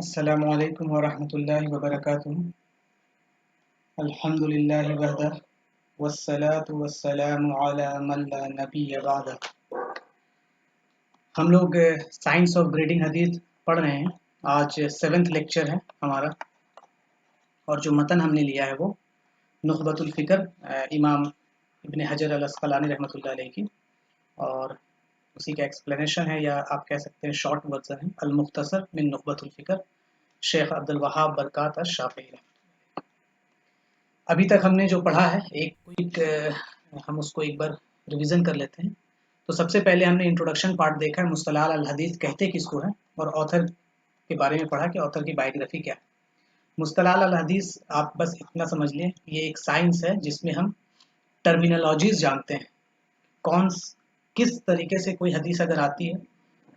السلام علیکم ورحمۃ اللہ وبرکاتہ۔ الحمدللہ وحدہ والصلاة والسلام علی من لا نبی بعدہ۔ ہم لوگ سائنس آف گریڈنگ حدیث پڑھ رہے ہیں۔ آج 7th لیکچر ہے ہمارا، اور جو متن ہم نے لیا ہے وہ نخبۃ الفکر امام ابن حجر العسقلانی رحمۃ اللہ علیہ کی، اور اسی کا ایکسپلینیشن ہے، یا آپ کہہ سکتے ہیں شارٹ ورژن ہے، المختصر من نخبۃ الفکر، شیخ عبد الوہاب برکات الشافعی۔ ابھی تک ہم نے جو پڑھا ہے ایک ہم اس کو ایک بار ریویژن کر لیتے ہیں۔ تو سب سے پہلے ہم نے انٹروڈکشن پارٹ دیکھا ہے، مصطلح الحدیث کہتے کس کو ہے، اور آتھر کے بارے میں پڑھا کہ آتھر کی بائیوگرافی کیا ہے۔ مصطلح الحدیث آپ بس اتنا سمجھ لیں، یہ ایک سائنس ہے جس میں ہم ٹرمینالوجیز جانتے ہیں، کس طریقے سے کوئی حدیث اگر آتی ہے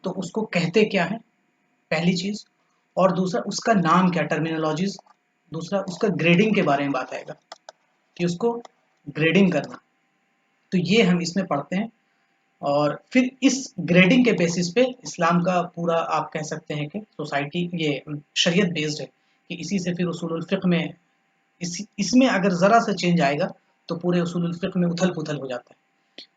تو اس کو کہتے کیا ہے، پہلی چیز، اور دوسرا اس کا نام کیا، ٹرمینالوجیز، دوسرا اس کا گریڈنگ کے بارے میں بات آئے گا کہ اس کو گریڈنگ کرنا۔ تو یہ ہم اس میں پڑھتے ہیں، اور پھر اس گریڈنگ کے بیسس پہ اسلام کا پورا آپ کہہ سکتے ہیں کہ سوسائٹی یہ شریعت بیسڈ ہے، کہ اسی سے پھر اصول الفقہ میں اس میں اگر ذرا سا چینج آئے گا تو پورے اصول الفقہ میں اتھل پتھل ہو جاتا ہے۔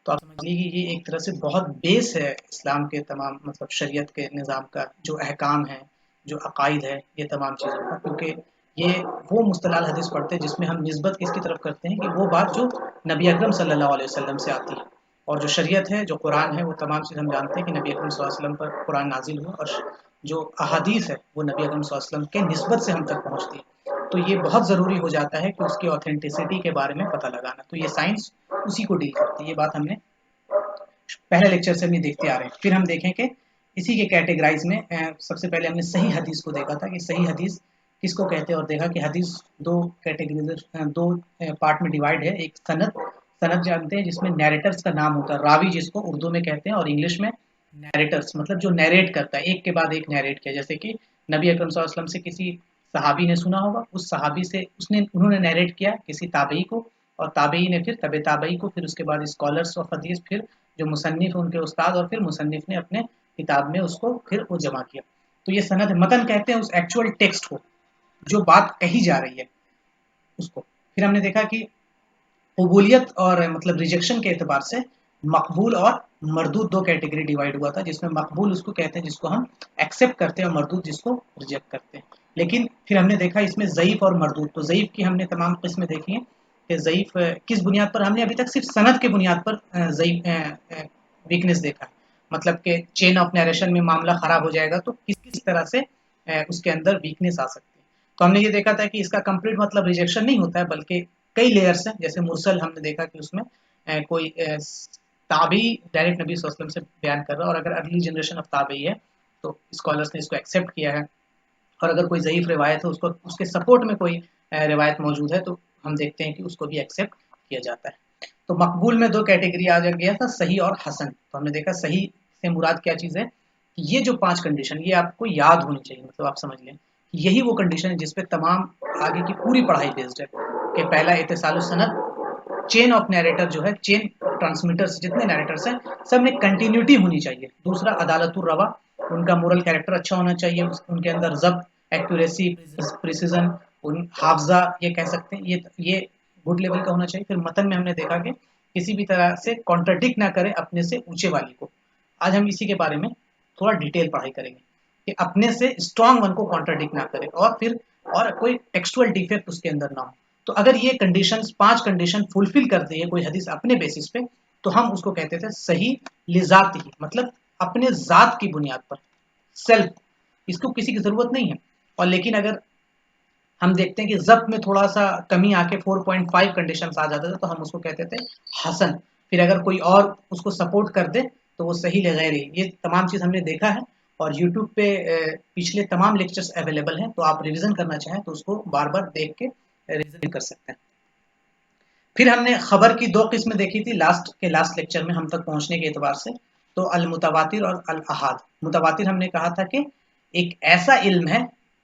تو آپ سمجھ لیجیے یہ ایک طرح سے بہت بیس ہے اسلام کے تمام مطلب شریعت کے نظام کا، جو احکام ہے، جو عقائد ہے، یہ تمام چیزوں کا، کیونکہ یہ وہ مصطلح الحدیث پڑھتے ہیں جس میں ہم نسبت کس کی طرف کرتے ہیں کہ وہ بات جو نبی اکرم صلی اللہ علیہ وسلم سے آتی ہے، اور جو شریعت ہے، جو قرآن ہے، وہ تمام چیز ہم جانتے ہیں کہ نبی اکرم صلی اللہ علیہ وسلم پر قرآن نازل ہوا، اور جو احادیث ہے وہ نبی اکرم صلی اللہ علیہ وسلم کے نسبت سے ہم تک پہنچتی ہے۔ تو یہ بہت ضروری ہو جاتا ہے کہ اس کی اوتھینٹسٹی کے بارے میں پتہ لگانا، تو یہ سائنس اسی کو ڈیل کرتی ہے۔ یہ بات ہم نے پہلے لیکچر سے بھی دیکھتے آ رہے ہیں۔ پھر ہم دیکھیں کہ اسی کے کیٹیگرائز میں سب سے پہلے ہم نے صحیح حدیث کو دیکھا تھا کہ صحیح حدیث کس کو کہتے ہیں، اور دیکھا کہ حدیث دو پارٹ میں ڈیوائڈ ہے۔ ایک سند جانتے ہیں جس میں نیریٹرز کا نام ہوتا ہے، راوی جس کو اردو میں کہتے ہیں، اور انگلش میں نیریٹرز مطلب جو نیریٹ کرتا ہے، ایک کے بعد ایک نیریٹ کیا، جیسے کہ نبی اکرم صلی اللہ علیہ وسلم سے کسی صحابی نے سنا ہوگا، اس صحابی سے انہوں نے نیریٹ کیا کسی تابعی کو، اور تابعی نے پھر تبع تابعی کو، پھر اس کے بعد اسکالرس آف حدیث، پھر جو مصنف ان کے استاد، اور پھر مصنف نے اپنے کتاب میں اس کو پھر وہ جمع کیا۔ تو یہ سند متن کہتے ہیں اس ایکچوئل ٹیکسٹ کو، جو بات کہی جا رہی ہے اس کو۔ پھر ہم نے دیکھا کہ قبولیت اور مطلب ریجیکشن کے اعتبار سے مقبول اور مردود دو کیٹیگری ڈیوائڈ ہوا تھا، جس میں مقبول اس کو کہتے ہیں جس کو ہم ایکسیپٹ کرتے ہیں، اور مردود جس کو ریجیکٹ کرتے ہیں۔ لیکن پھر ہم نے دیکھا اس میں ضعیف اور مردود، تو ضعیف کی ہم نے تمام قسمیں دیکھی ہیں کہ ضعیف کس بنیاد پر، ہم نے ابھی تک صرف سند کے بنیاد پر ضعیف ویکنس دیکھا ہے، مطلب کہ چین آف نیریشن میں معاملہ خراب ہو جائے گا تو کس طرح سے اس کے اندر ویکنس آ سکتی ہے۔ تو ہم نے یہ دیکھا تھا کہ اس کا کمپلیٹ مطلب ریجیکشن نہیں ہوتا ہے، بلکہ کئی لیئرس ہیں، جیسے مرسل ہم نے دیکھا کہ اس میں کوئی تابعی ڈائریکٹ نبی صلی اللہ علیہ وسلم سے بیان کر رہا ہے، اور اگر ارلی جنریشن آف تابعی ہے تو اسکالرس نے اس کو ایکسیپٹ کیا ہے، اور اگر کوئی ضعیف روایت ہے اس کے سپورٹ میں کوئی روایت موجود ہے تو ہم دیکھتے ہیں کہ اس کو بھی ایکسیپٹ کیا جاتا ہے۔ تو مقبول میں دو کیٹیگری آ گیا تھا، صحیح اور حسن۔ تو ہم نے دیکھا صحیح سے مراد کیا چیز ہے، یہ جو 5 کنڈیشن یہ آپ کو یاد ہونی چاہیے، مطلب آپ سمجھ لیں یہی وہ کنڈیشن ہے جس پہ تمام آگے کی پوری پڑھائی بیسڈ ہے، کہ پہلا اتصال السند، چین آف نیریٹر جو ہے، چین ٹرانسمیٹرز جتنے نیریٹرز ہیں سب میں کنٹینیوٹی ہونی چاہیے۔ دوسرا عدالت الروا، ان کا مورل کیریکٹر اچھا ہونا چاہیے، ان کے اندر ضبط، ایکوریسی، پریسیزن، حافظہ یہ کہہ سکتے ہیں، یہ گڈ لیول کا ہونا چاہیے۔ پھر متن میں ہم نے دیکھا کہ کسی بھی طرح سے کانٹرڈکٹ نہ کرے اپنے سے اونچے والی کو۔ آج ہم اسی کے بارے میں تھوڑا ڈیٹیل پڑھائی کریں گے کہ اپنے سے اسٹرانگ ون کو کانٹرڈکٹ نہ کرے، اور کوئی ٹیکسٹول ڈیفیکٹ اس کے اندر نہ ہو۔ تو اگر یہ کنڈیشنز 5 کنڈیشن فلفل کرتی ہے کوئی حدیث اپنے بیسس پہ، تو ہم اس کو کہتے تھے صحیح لذات ہی، مطلب اپنے ذات کی بنیاد پر، سیلف، اس کو کسی کی ضرورت نہیں ہے۔ اور لیکن اگر ہم دیکھتے ہیں کہ ضبط میں تھوڑا سا کمی آ کے 4.5 کنڈیشنز آ جاتے تھے تو ہم اس کو کہتے تھے حسن۔ پھر اگر کوئی اور اس کو سپورٹ کر دے تو وہ صحیح لغیر ہی۔ یہ تمام چیز ہم نے دیکھا ہے، اور یوٹیوب پہ پچھلے تمام لیکچرز اویلیبل ہیں، تو آپ ریویژن کرنا چاہیں تو اس کو بار بار دیکھ کے ریویژن کر سکتے ہیں۔ پھر ہم نے خبر کی 2 قسمیں دیکھی تھی لاسٹ لیکچر میں ہم تک پہنچنے کے اعتبار سے، تو المتواتر اور الاحاد۔ متواتر ہم نے کہا تھا کہ ایک ایسا علم ہے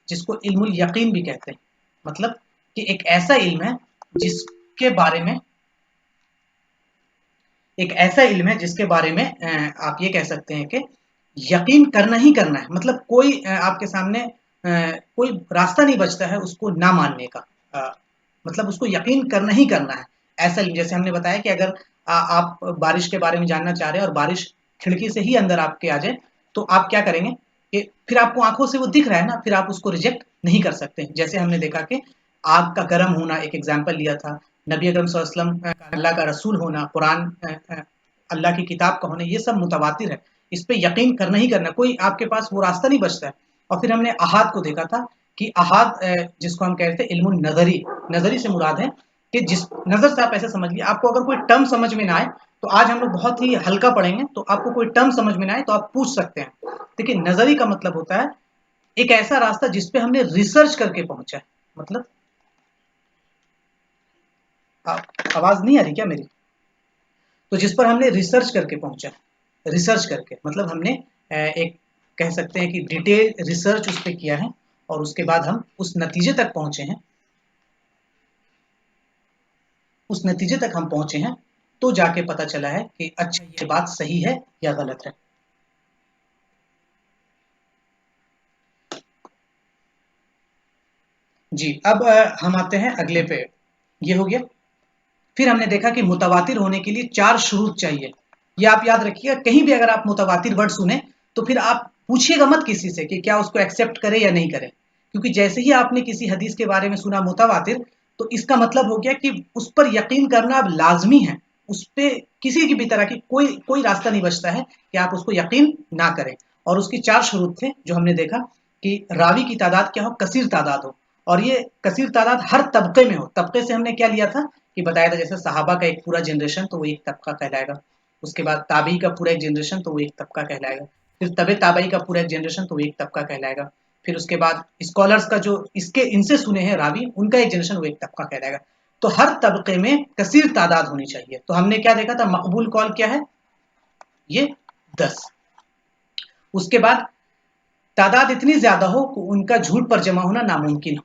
جس کو علم الیقین بھی کہتے ہیں، مطلب کہ ایک ایسا علم ہے جس کے بارے میں آپ یہ کہہ سکتے ہیں کہ یقین کرنا ہی کرنا ہے، مطلب کوئی آپ کے سامنے कोई रास्ता नहीं बचता है उसको ना मानने का। मतलब उसको यकीन करना ही करना है। ऐसा जैसे हमने बताया कि अगर आप बारिश के बारे में जानना चाह रहे हैं और बारिश खिड़की से ही अंदर आपके आ जाए, तो आप क्या करेंगे कि फिर आपको आंखों से वो दिख रहा है ना, फिर आप उसको रिजेक्ट नहीं कर सकते। जैसे हमने देखा कि आग का गर्म होना एक एग्जाम्पल लिया था, नबी अकरम सल्लल्लाहु अलैहि वसल्लम अल्लाह का रसूल होना, कुरान अल्लाह की किताब का होना, ये सब मुतवातिर है। इस पे यकीन करना ही करना, कोई आपके पास वो रास्ता नहीं बचता है। और फिर हमने अहाद को देखा था कि अहाद जिसको हम कहते हैं इल्मुन नजरी, नजरी से मुराद है कि जिस नजर से आप ऐसे समझ लिया, आपको अगर कोई टर्म समझ में ना आए, तो आज हम लोग बहुत ही हल्का पढ़ेंगे, तो आपको कोई टर्म समझ में ना आए तो आप पूछ सकते हैं। देखिए नजरी का मतलब होता है एक ऐसा रास्ता जिसपे हमने रिसर्च करके पहुंचा है। मतलब आवाज नहीं आ रही क्या मेरी? तो जिस पर हमने रिसर्च करके पहुंचा है, रिसर्च करके मतलब हमने एक कह सकते हैं कि डिटेल रिसर्च उस पर किया है और उसके बाद हम उस नतीजे तक पहुंचे हैं, उस नतीजे तक हम पहुंचे हैं, तो जाके पता चला है कि अच्छा ये बात सही है या गलत है। जी, अब हम आते हैं अगले पे। ये हो गया। फिर हमने देखा कि मुतवातिर होने के लिए 4 शुरूत चाहिए। ये आप याद रखिएगा, कहीं भी अगर आप मुतवातिर वर्ड सुने तो फिर आप पूछिएगा मत किसी से कि क्या उसको एक्सेप्ट करे या नहीं करे, क्योंकि जैसे ही आपने किसी हदीस के बारे में सुना मुतवातिर, तो इसका मतलब हो गया कि उस पर यकीन करना अब लाजमी है। उस पे किसी की भी तरह की कोई कोई रास्ता नहीं बचता है कि आप उसको यकीन ना करें। और उसकी 4 शुरूत थे जो हमने देखा कि रावी की तादाद क्या हो, कसीर तादाद हो, और ये कसीर तादाद हर तबके में हो। तबके से हमने क्या लिया था कि बताया था, जैसे सहाबा का एक पूरा जनरेशन तो वो एक तबका कहलाएगा, उसके बाद ताबी का पूरा एक जनरेशन तो वो एक तबका कहलाएगा, फिर तबे ताबई का पूरा एक जनरेशन तो वो एक तबका कहलाएगा, फिर उसके बाद स्कॉलर्स का जो इसके इनसे सुने हैं रावी उनका एक जनरेशन वो एक तबका कहलाएगा। तो हर तबके में कसीर तादाद होनी चाहिए। तो हमने क्या देखा था, मकबूल कॉल क्या है, ये 10। उसके बाद तादाद इतनी ज्यादा हो कि उनका झूठ पर जमा होना नामुमकिन हो,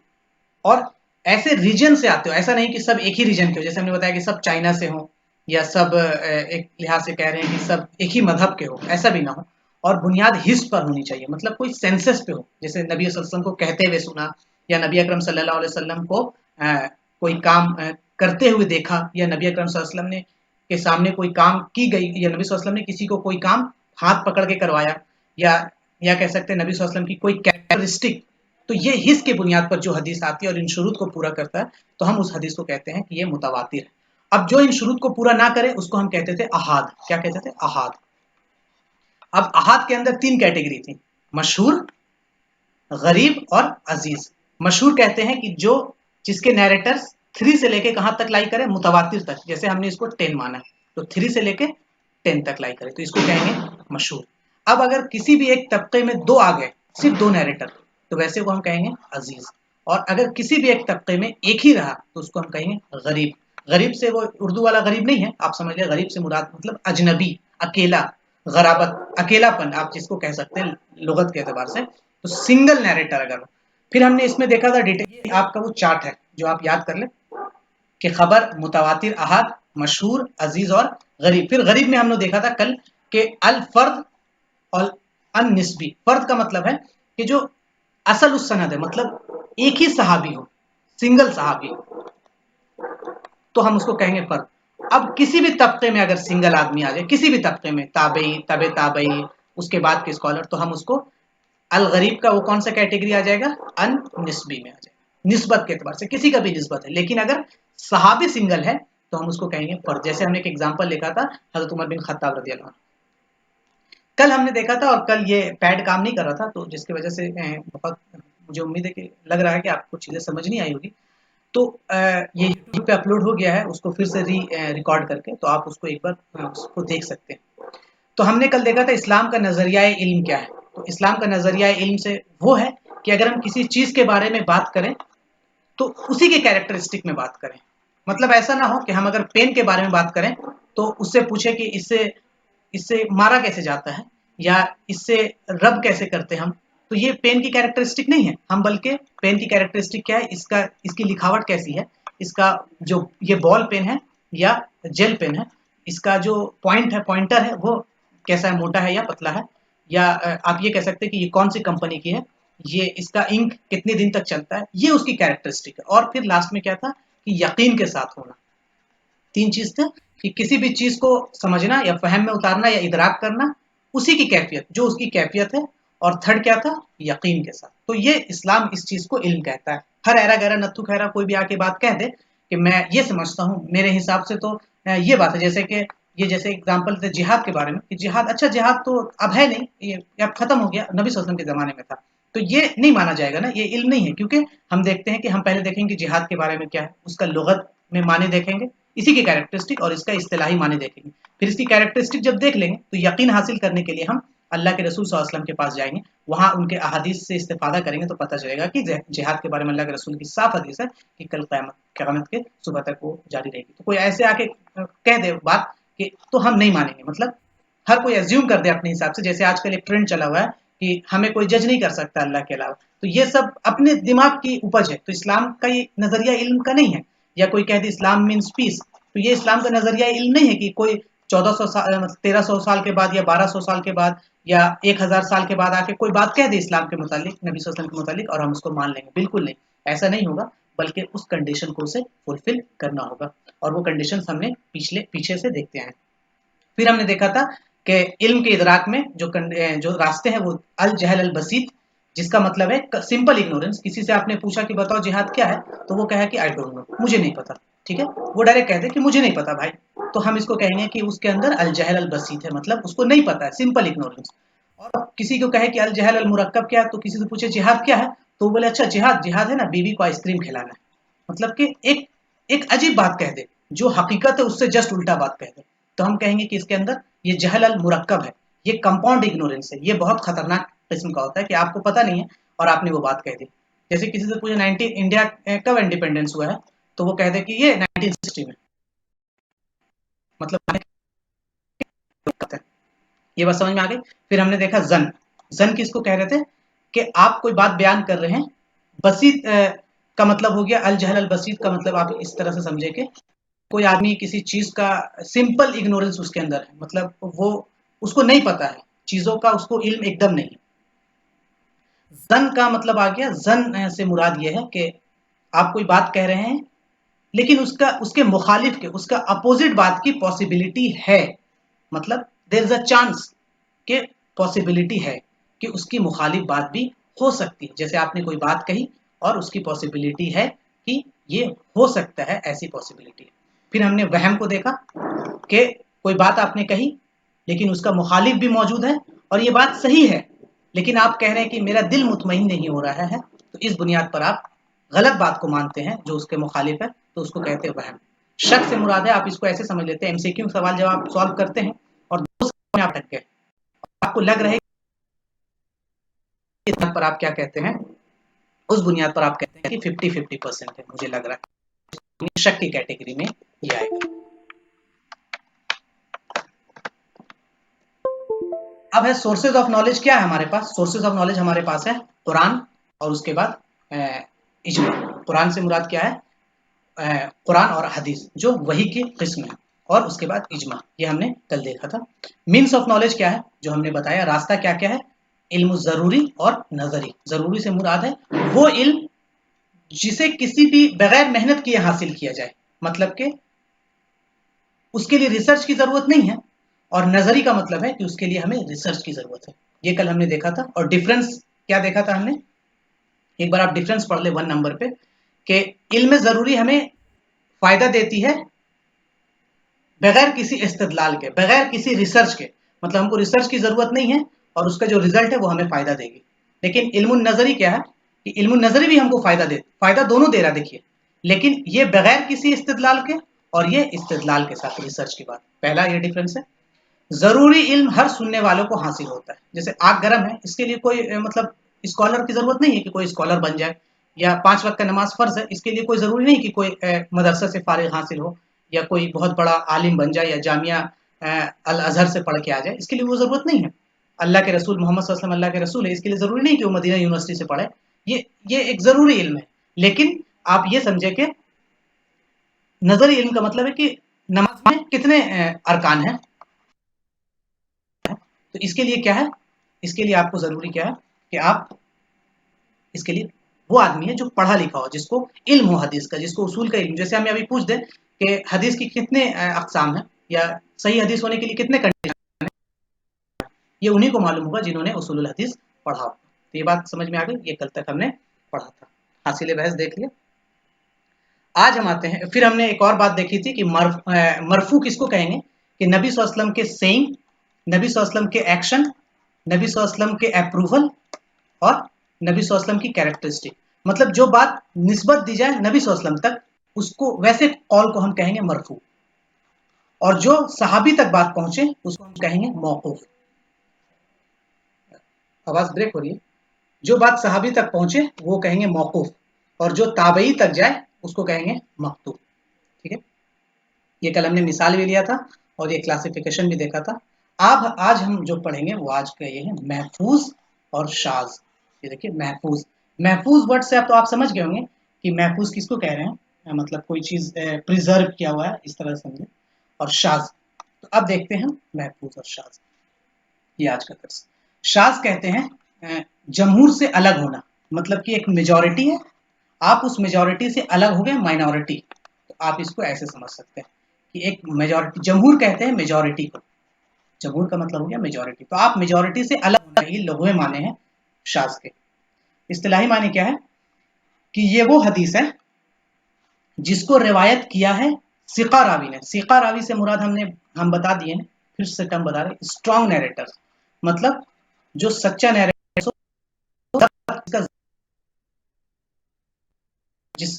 और ऐसे रीजन से आते हो, ऐसा नहीं कि सब एक ही रीजन के हो, जैसे हमने बताया कि सब चाइना से हो या सब एक लिहाज से कह रहे हैं कि सब एक ही मजहब के हो, ऐसा भी ना हो। और बुनियाद हिस्स पर होनी चाहिए, मतलब कोई सेंसस पे हो, जैसे नबी सल्लल्लाहु अलैहि वसल्लम को कहते हुए सुना, या नबी अकरम सल्लल्लाहु अलैहि वसल्लम को कोई काम करते हुए देखा, या नबी अकरम सल्लल्लाहु अलैहि वसल्लम ने के सामने कोई काम की गई, या नबी सल्लल्लाहु अलैहि वसल्लम ने किसी को कोई काम हाथ पकड़ के करवाया, या या कह सकते हैं नबी सल्लल्लाहु अलैहि वसल्लम की कोई कैरेक्टरिस्टिक। तो ये हिस्स की बुनियाद पर जो हदीस आती है और इन शुरूत को पूरा करता है, तो हम उस हदीस को कहते हैं कि ये मुतवातिर है। अब जो इन शुरूत को पूरा ना करे उसको हम कहते थे अहाद। क्या कहते थे? अहाद। अब अहाद के अंदर 3 कैटेगरी थी, मशहूर, गरीब और अजीज। मशहूर कहते हैं कि जो जिसके नैरेटर्स 3 से लेके कहां तक लाई करे, मुतवातिर तक, जैसे हमने इसको 10 माना है तो 3 से लेके 10 तक लाई करे, तो इसको कहेंगे मशहूर। अब अगर किसी भी एक तबके में 2 आ गए, सिर्फ 2 नैरेटर, तो वैसे को हम कहेंगे अजीज। और अगर किसी भी एक तबके में एक ही रहा तो उसको हम कहेंगे गरीब। गरीब से वो उर्दू वाला गरीब नहीं है, आप समझ लिया, गरीब से मुराद मतलब अजनबी, अकेला, गराबत, अकेलापन आप जिसको कह सकते हैं लुगत के एतबार से, तो सिंगल नैरेटर अगर। फिर हमने इसमें देखा था डिटेल, आपका वो चार्ट है जो आप याद कर ले कि खबर, मुतवातिर, अहाद, मशहूर, अजीज और गरीब। फिर गरीब में हमने देखा था कल कि अल फर्द और अन निस्बी। फर्द का मतलब है कि जो असल उस सनद है, मतलब एक ही सहाबी हो, सिंगल सहाबी, तो हम उसको कहेंगे फर्द। अब किसी भी तबके में अगर सिंगल आदमी आ जाए, किसी भी तबके में, ताबई, तबे ताबई, उसके बाद के स्कॉलर, तो हम उसको अल गरीब का वो कौन सा कैटेगरी आ जाएगा, अन निस्बी में आ जाएगा। निस्बत के एतबार से किसी का भी निस्बत है, लेकिन अगर सहाबी सिंगल है तो हम उसको कहेंगे फर्द। जैसे हमने एक एग्जांपल लिखा था हजरत उमर बिन खत्ताब रजी अल्लाह। कल हमने देखा था, और कल ये पैड काम नहीं कर रहा था, तो जिसकी वजह से बहुत मुझे उम्मीद है कि लग रहा है कि आपको चीजें समझ नहीं आई होगी। तो ये यूट्यूब पे अपलोड हो गया है, उसको फिर से रिकॉर्ड करके, तो आप उसको एक बार उसको देख सकते हैं। तो हमने कल देखा था इस्लाम का नजरिया इल्म क्या है। तो इस्लाम का नजरिया इल्म से वो है कि अगर हम किसी चीज के बारे में बात करें तो उसी के कैरेक्टरिस्टिक में बात करें। मतलब ऐसा ना हो कि हम अगर पेन के बारे में बात करें तो उससे पूछे कि इससे इससे मारा कैसे जाता है, या इससे रब कैसे करते हम। तो ये पेन की कैरेक्टरिस्टिक नहीं है, हम बल्कि पेन की कैरेक्टरिस्टिक क्या है, इसका इसकी लिखावट कैसी है, इसका जो ये बॉल पेन है या जेल पेन है, इसका जो पॉइंट है, पॉइंटर है, वो कैसा है, मोटा है या पतला है, या आप ये कह सकते हैं कि ये कौन सी कंपनी की है, ये इसका इंक कितने दिन तक चलता है, ये उसकी कैरेक्टरिस्टिक है। और फिर लास्ट में क्या था कि यकीन के साथ होना। 3 चीज था कि किसी भी चीज को समझना या फहम में उतारना या इदराक करना, उसी की कैफियत, जो उसकी कैफियत है। और थर्ड क्या था, यकीन के साथ। तो ये इस्लाम इस चीज को इल्म कहता है। हर ऐरा गैरा नत्थु खैरा कोई भी आके बात कह दे कि मैं ये समझता हूँ, मेरे हिसाब से तो ये बात है, जैसे कि ये जैसे एग्जाम्पल थे जिहाद के बारे में कि जिहाद, अच्छा जिहाद तो अब है नहीं, ये अब खत्म हो गया, नबी सल्लल्लाहु अलैहि वसल्लम के जमाने में था। तो ये नहीं माना जाएगा ना, ये इल्म नहीं है। क्योंकि हम देखते हैं कि हम पहले देखेंगे जिहाद के बारे में क्या है, उसका लुगत में माने देखेंगे, इसी की कैरेक्टरिस्टिक, और इसका इस्तिलाही माने देखेंगे। फिर इसकी कैरेक्टरिस्टिक जब देख लेंगे तो यकीन हासिल करने के लिए हम अल्लाह के रसूल सल्लल्लाहु अलैहि वसल्लम के पास जाएंगे, वहां उनके अहादीस से इस्तेफादा करेंगे, तो पता चलेगा कि जिहाद के बारे में अल्लाह के रसूल की साफ हदीस है कि कल क़यामत के सुबह तक वो जारी रहेगी। तो कोई ऐसे आके कह दे बात कि तो हम नहीं मानेंगे। मतलब हर कोई एज्यूम कर दे अपने हिसाब से, जैसे आजकल एक ट्रेंड चला हुआ है कि हमें कोई जज नहीं कर सकता अल्लाह के अलावा। तो ये सब अपने दिमाग की उपज है। तो इस्लाम का ये नजरिया इल्म का नहीं है। या कोई कह दे इस्लाम मीन्स पीस, तो ये इस्लाम का नजरिया इल्म नहीं है कि कोई 1400 साल 1300 साल के बाद या 1200 साल के बाद या 1000 साल के बाद आके कोई बात कह दे इस्लाम के मुतालिक, नबी सल्लल्लाहु अलैहि वसल्लम के मुतालिक, और हम उसको मान लेंगे। बिल्कुल नहीं, ऐसा नहीं होगा। बल्कि उस कंडीशन को उसे फुलफिल करना होगा, और वो कंडीशन हमने पीछे से देखते हैं। फिर हमने देखा था कि इल्म के इदराक में जो रास्ते हैं वो अल जहल अल बसीत, जिसका मतलब है सिंपल इग्नोरेंस। किसी से आपने पूछा कि बताओ जिहाद क्या है, तो वो कहे कि आई डोंट नो, मुझे नहीं पता। ठीक है, वो डायरेक्ट कहते कि मुझे नहीं पता भाई। तो हम इसको कहेंगे कि उसके अंदर अल जहल अल बसीत है, मतलब उसको नहीं पता है, सिंपल इग्नोरेंस। और किसी को कहे कि अल जहल अल मुरक्कब क्या है, तो किसी से पूछे जिहाद क्या है, तो बोले अच्छा जिहाद जिहाद है ना, बीवी को आइसक्रीम खिलाना है। मतलब कि एक एक अजीब बात कह दे, जो हकीकत है उससे जस्ट उल्टा बात कह दे, तो हम कहेंगे कि इसके अंदर ये जहल अल मुरक्कब है, ये कंपाउंड इग्नोरेंस है। ये बहुत खतरनाक किस्म का होता है कि आपको पता नहीं है और आपने वो बात कह दी। जैसे किसी से पूछे 19 इंडिया कब इंडिपेंडेंस हुआ है, तो वो कह दे कि ये 1960 में। मतलब ये बात समझ में आ गई। फिर हमने देखा जन, जन किसको कह रहे थे कि आप कोई बात बयान कर रहे हैं। बसीत का मतलब हो गया, अल जहल अल बसीत का मतलब आप इस तरह से समझे कि कोई आदमी किसी चीज का सिंपल इग्नोरेंस उसके अंदर है, मतलब वो उसको नहीं पता है चीजों का, उसको इल्म एकदम नहीं है। जन का मतलब आ गया, जन से मुराद ये है कि आप कोई बात कह रहे हैं, लेकिन उसका उसके मुखालिफ के उसका अपोजिट बात की पॉसिबिलिटी है। मतलब देयर इज अ चांस कि पॉसिबिलिटी है कि उसकी मुखालिफ बात भी हो सकती है। जैसे आपने कोई बात कही और उसकी पॉसिबिलिटी है कि ये हो सकता है, ऐसी पॉसिबिलिटी है। फिर हमने वहम को देखा कि कोई बात आपने कही लेकिन उसका मुखालिफ भी मौजूद है, और ये बात सही है, लेकिन आप कह रहे हैं कि मेरा दिल मुतमईन नहीं हो रहा है, तो इस बुनियाद पर आप गलत बात को मानते हैं जो उसके मुखालिफ है, तो उसको कहते हैं वहम। शक से मुराद है, आप इसको ऐसे समझ लेते हैं, एमसीक्यू सवाल जब आप सॉल्व करते हैं और दो सवाल में आप अटक गए, आपको लग रहा है कि इस बात पर आप क्या कहते हैं, उस बुनियाद पर आप कहते हैं कि 50-50% है, मुझे लग रहा है, शक की कैटेगरी में ये आएगा। अब है सोर्सेज ऑफ नॉलेज। क्या है हमारे पास सोर्सेज ऑफ नॉलेज? हमारे पास है कुरान, और उसके बाद इज्मा। कुरान से मुराद क्या है? कुरान और हदीस जो वही की किस्म है, और उसके बाद इज्मा, ये हमने कल देखा था। मीन्स ऑफ नॉलेज क्या है, जो हमने बताया, रास्ता क्या क्या है, इल्म ज़रूरी और नजरी। ज़रूरी से मुराद है वो इल्म जिसे किसी भी बगैर मेहनत किए हासिल किया जाए, मतलब कि उसके लिए रिसर्च की जरूरत नहीं है। और नजरी का मतलब है कि उसके लिए हमें रिसर्च की जरूरत है। ये कल हमने देखा था। और डिफरेंस क्या देखा था हमने, एक बार आप डिफरेंस पढ़ ले 1 नंबर पे, कि इल्म जरूरी हमें फायदा देती है बगैर किसी इस्तदलाल के, बगैर किसी रिसर्च के। मतलब हमको रिसर्च की जरूरत नहीं है और उसका जो रिजल्ट है वो हमें फायदा देगी। लेकिन इल्मुन नजरी क्या है कि इल्मुन नजरी भी हमको फायदा दोनों दे रहा, देखिए, लेकिन ये बगैर किसी इस्तदलाल के, और ये इस्तदलाल के साथ रिसर्च की बात। पहला ये डिफरेंस है। जरूरी इल्म हर सुनने वालों को हासिल होता है। जैसे आग गर्म है, इसके लिए कोई मतलब स्कॉलर की जरूरत नहीं है कि कोई स्कॉलर बन जाए, या 5 वक्त का नमाज फर्ज है, इसके लिए कोई जरूरी नहीं कि कोई मदरसा से फारिग हासिल हो, या कोई बहुत बड़ा आलिम बन जाए, या जामिया अल अजहर से पढ़ के आ जाए, इसके लिए वो जरूरत नहीं है। अल्लाह के रसूल मोहम्मद सल्लल्लाहु अलैहि वसल्लम अल्लाह के रसूल है, इसके लिए जरूरी नहीं कि वो मदीना यूनिवर्सिटी से पढ़े। ये एक जरूरी इल्म है। लेकिन आप ये समझे कि नजरी इल्म का मतलब है कि नमाज में कितने अरकान हैं, तो इसके लिए क्या है, इसके लिए आपको जरूरी क्या है कि आप اس کے لیے وہ آدمی ہے جو پڑھا لکھا ہو, جس کو علم ہو حدیث کا, جس کو اصول کا علم. جیسے ہمیں ابھی پوچھ دیں کہ حدیث کی کتنے اقسام ہیں یا صحیح حدیث ہونے کے لیے کتنے کنڈیشن ہیں, یہ انہیں کو معلوم ہوگا جنہوں نے اصول الحدیث پڑھا ہو. تو یہ بات سمجھ میں آ گئی, یہ کل تک ہم نے پڑھا تھا, حاصل بحث دیکھ لیا. آج ہم آتے ہیں, پھر ہم نے ایک اور بات دیکھی تھی کہ مرفوع کس کو کہیں گے, کہ نبی صلی اللہ علیہ وسلم کے سینگ, نبی صلی اللہ علیہ وسلم کے ایکشن, نبی صلی اللہ علیہ وسلم کے اپروول اور نبی صلی اللہ علیہ وسلم کی کیریکٹرسٹک. مطلب جو بات نسبت دی جائے نبی صلی اللہ علیہ وسلم تک, اس کو ویسے قول کو ہم کہیں گے مرفوع, اور جو صحابی تک بات پہنچے اس کو ہم کہیں گے موقوف. آواز بریک ہو رہی ہے. جو بات صحابی تک پہنچے وہ کہیں گے موقوف, اور جو تابعی تک جائے اس کو کہیں گے مقطوع. ٹھیک ہے, یہ کل ہم نے مثال بھی لیا تھا اور یہ کلاسیفیکیشن بھی دیکھا تھا. آج ہم جو پڑھیں گے وہ آج کا یہ ہے محفوظ اور شاذ. یہ دیکھیے محفوظ, محفوظ ورڈ سے اب تو آپ سمجھ گئے ہوں گے کہ محفوظ کس کو کہہ رہے ہیں, مطلب کوئی چیز پریزرو کیا ہوا ہے اس طرح سے سمجھے. اور شاذ, تو اب دیکھتے ہیں محفوظ اور شاذ, یہ آج کا درس. شاذ کہتے ہیں جمہور سے الگ ہونا, مطلب کہ ایک میجورٹی ہے, آپ اس میجورٹی سے الگ ہو گئے مائنورٹی, تو آپ اس کو ایسے سمجھ سکتے ہیں کہ ایک میجورٹی, جمہور کہتے ہیں میجورٹی کو, جمہور کا مطلب ہو گیا میجورٹی, تو آپ میجورٹی سے الگ ہونا, یہ لغوی معنی ہیں شاذ کے. اصطلاحی معنی کیا ہے, کہ یہ وہ حدیث ہے جس کو روایت کیا ہے ثقہ راوی نے. ثقہ راوی سے مراد ہم بتا دیے ہیں, پھر سے کم بتا رہے, اسٹرانگ نیریٹر, مطلب جو سچا نیریٹر,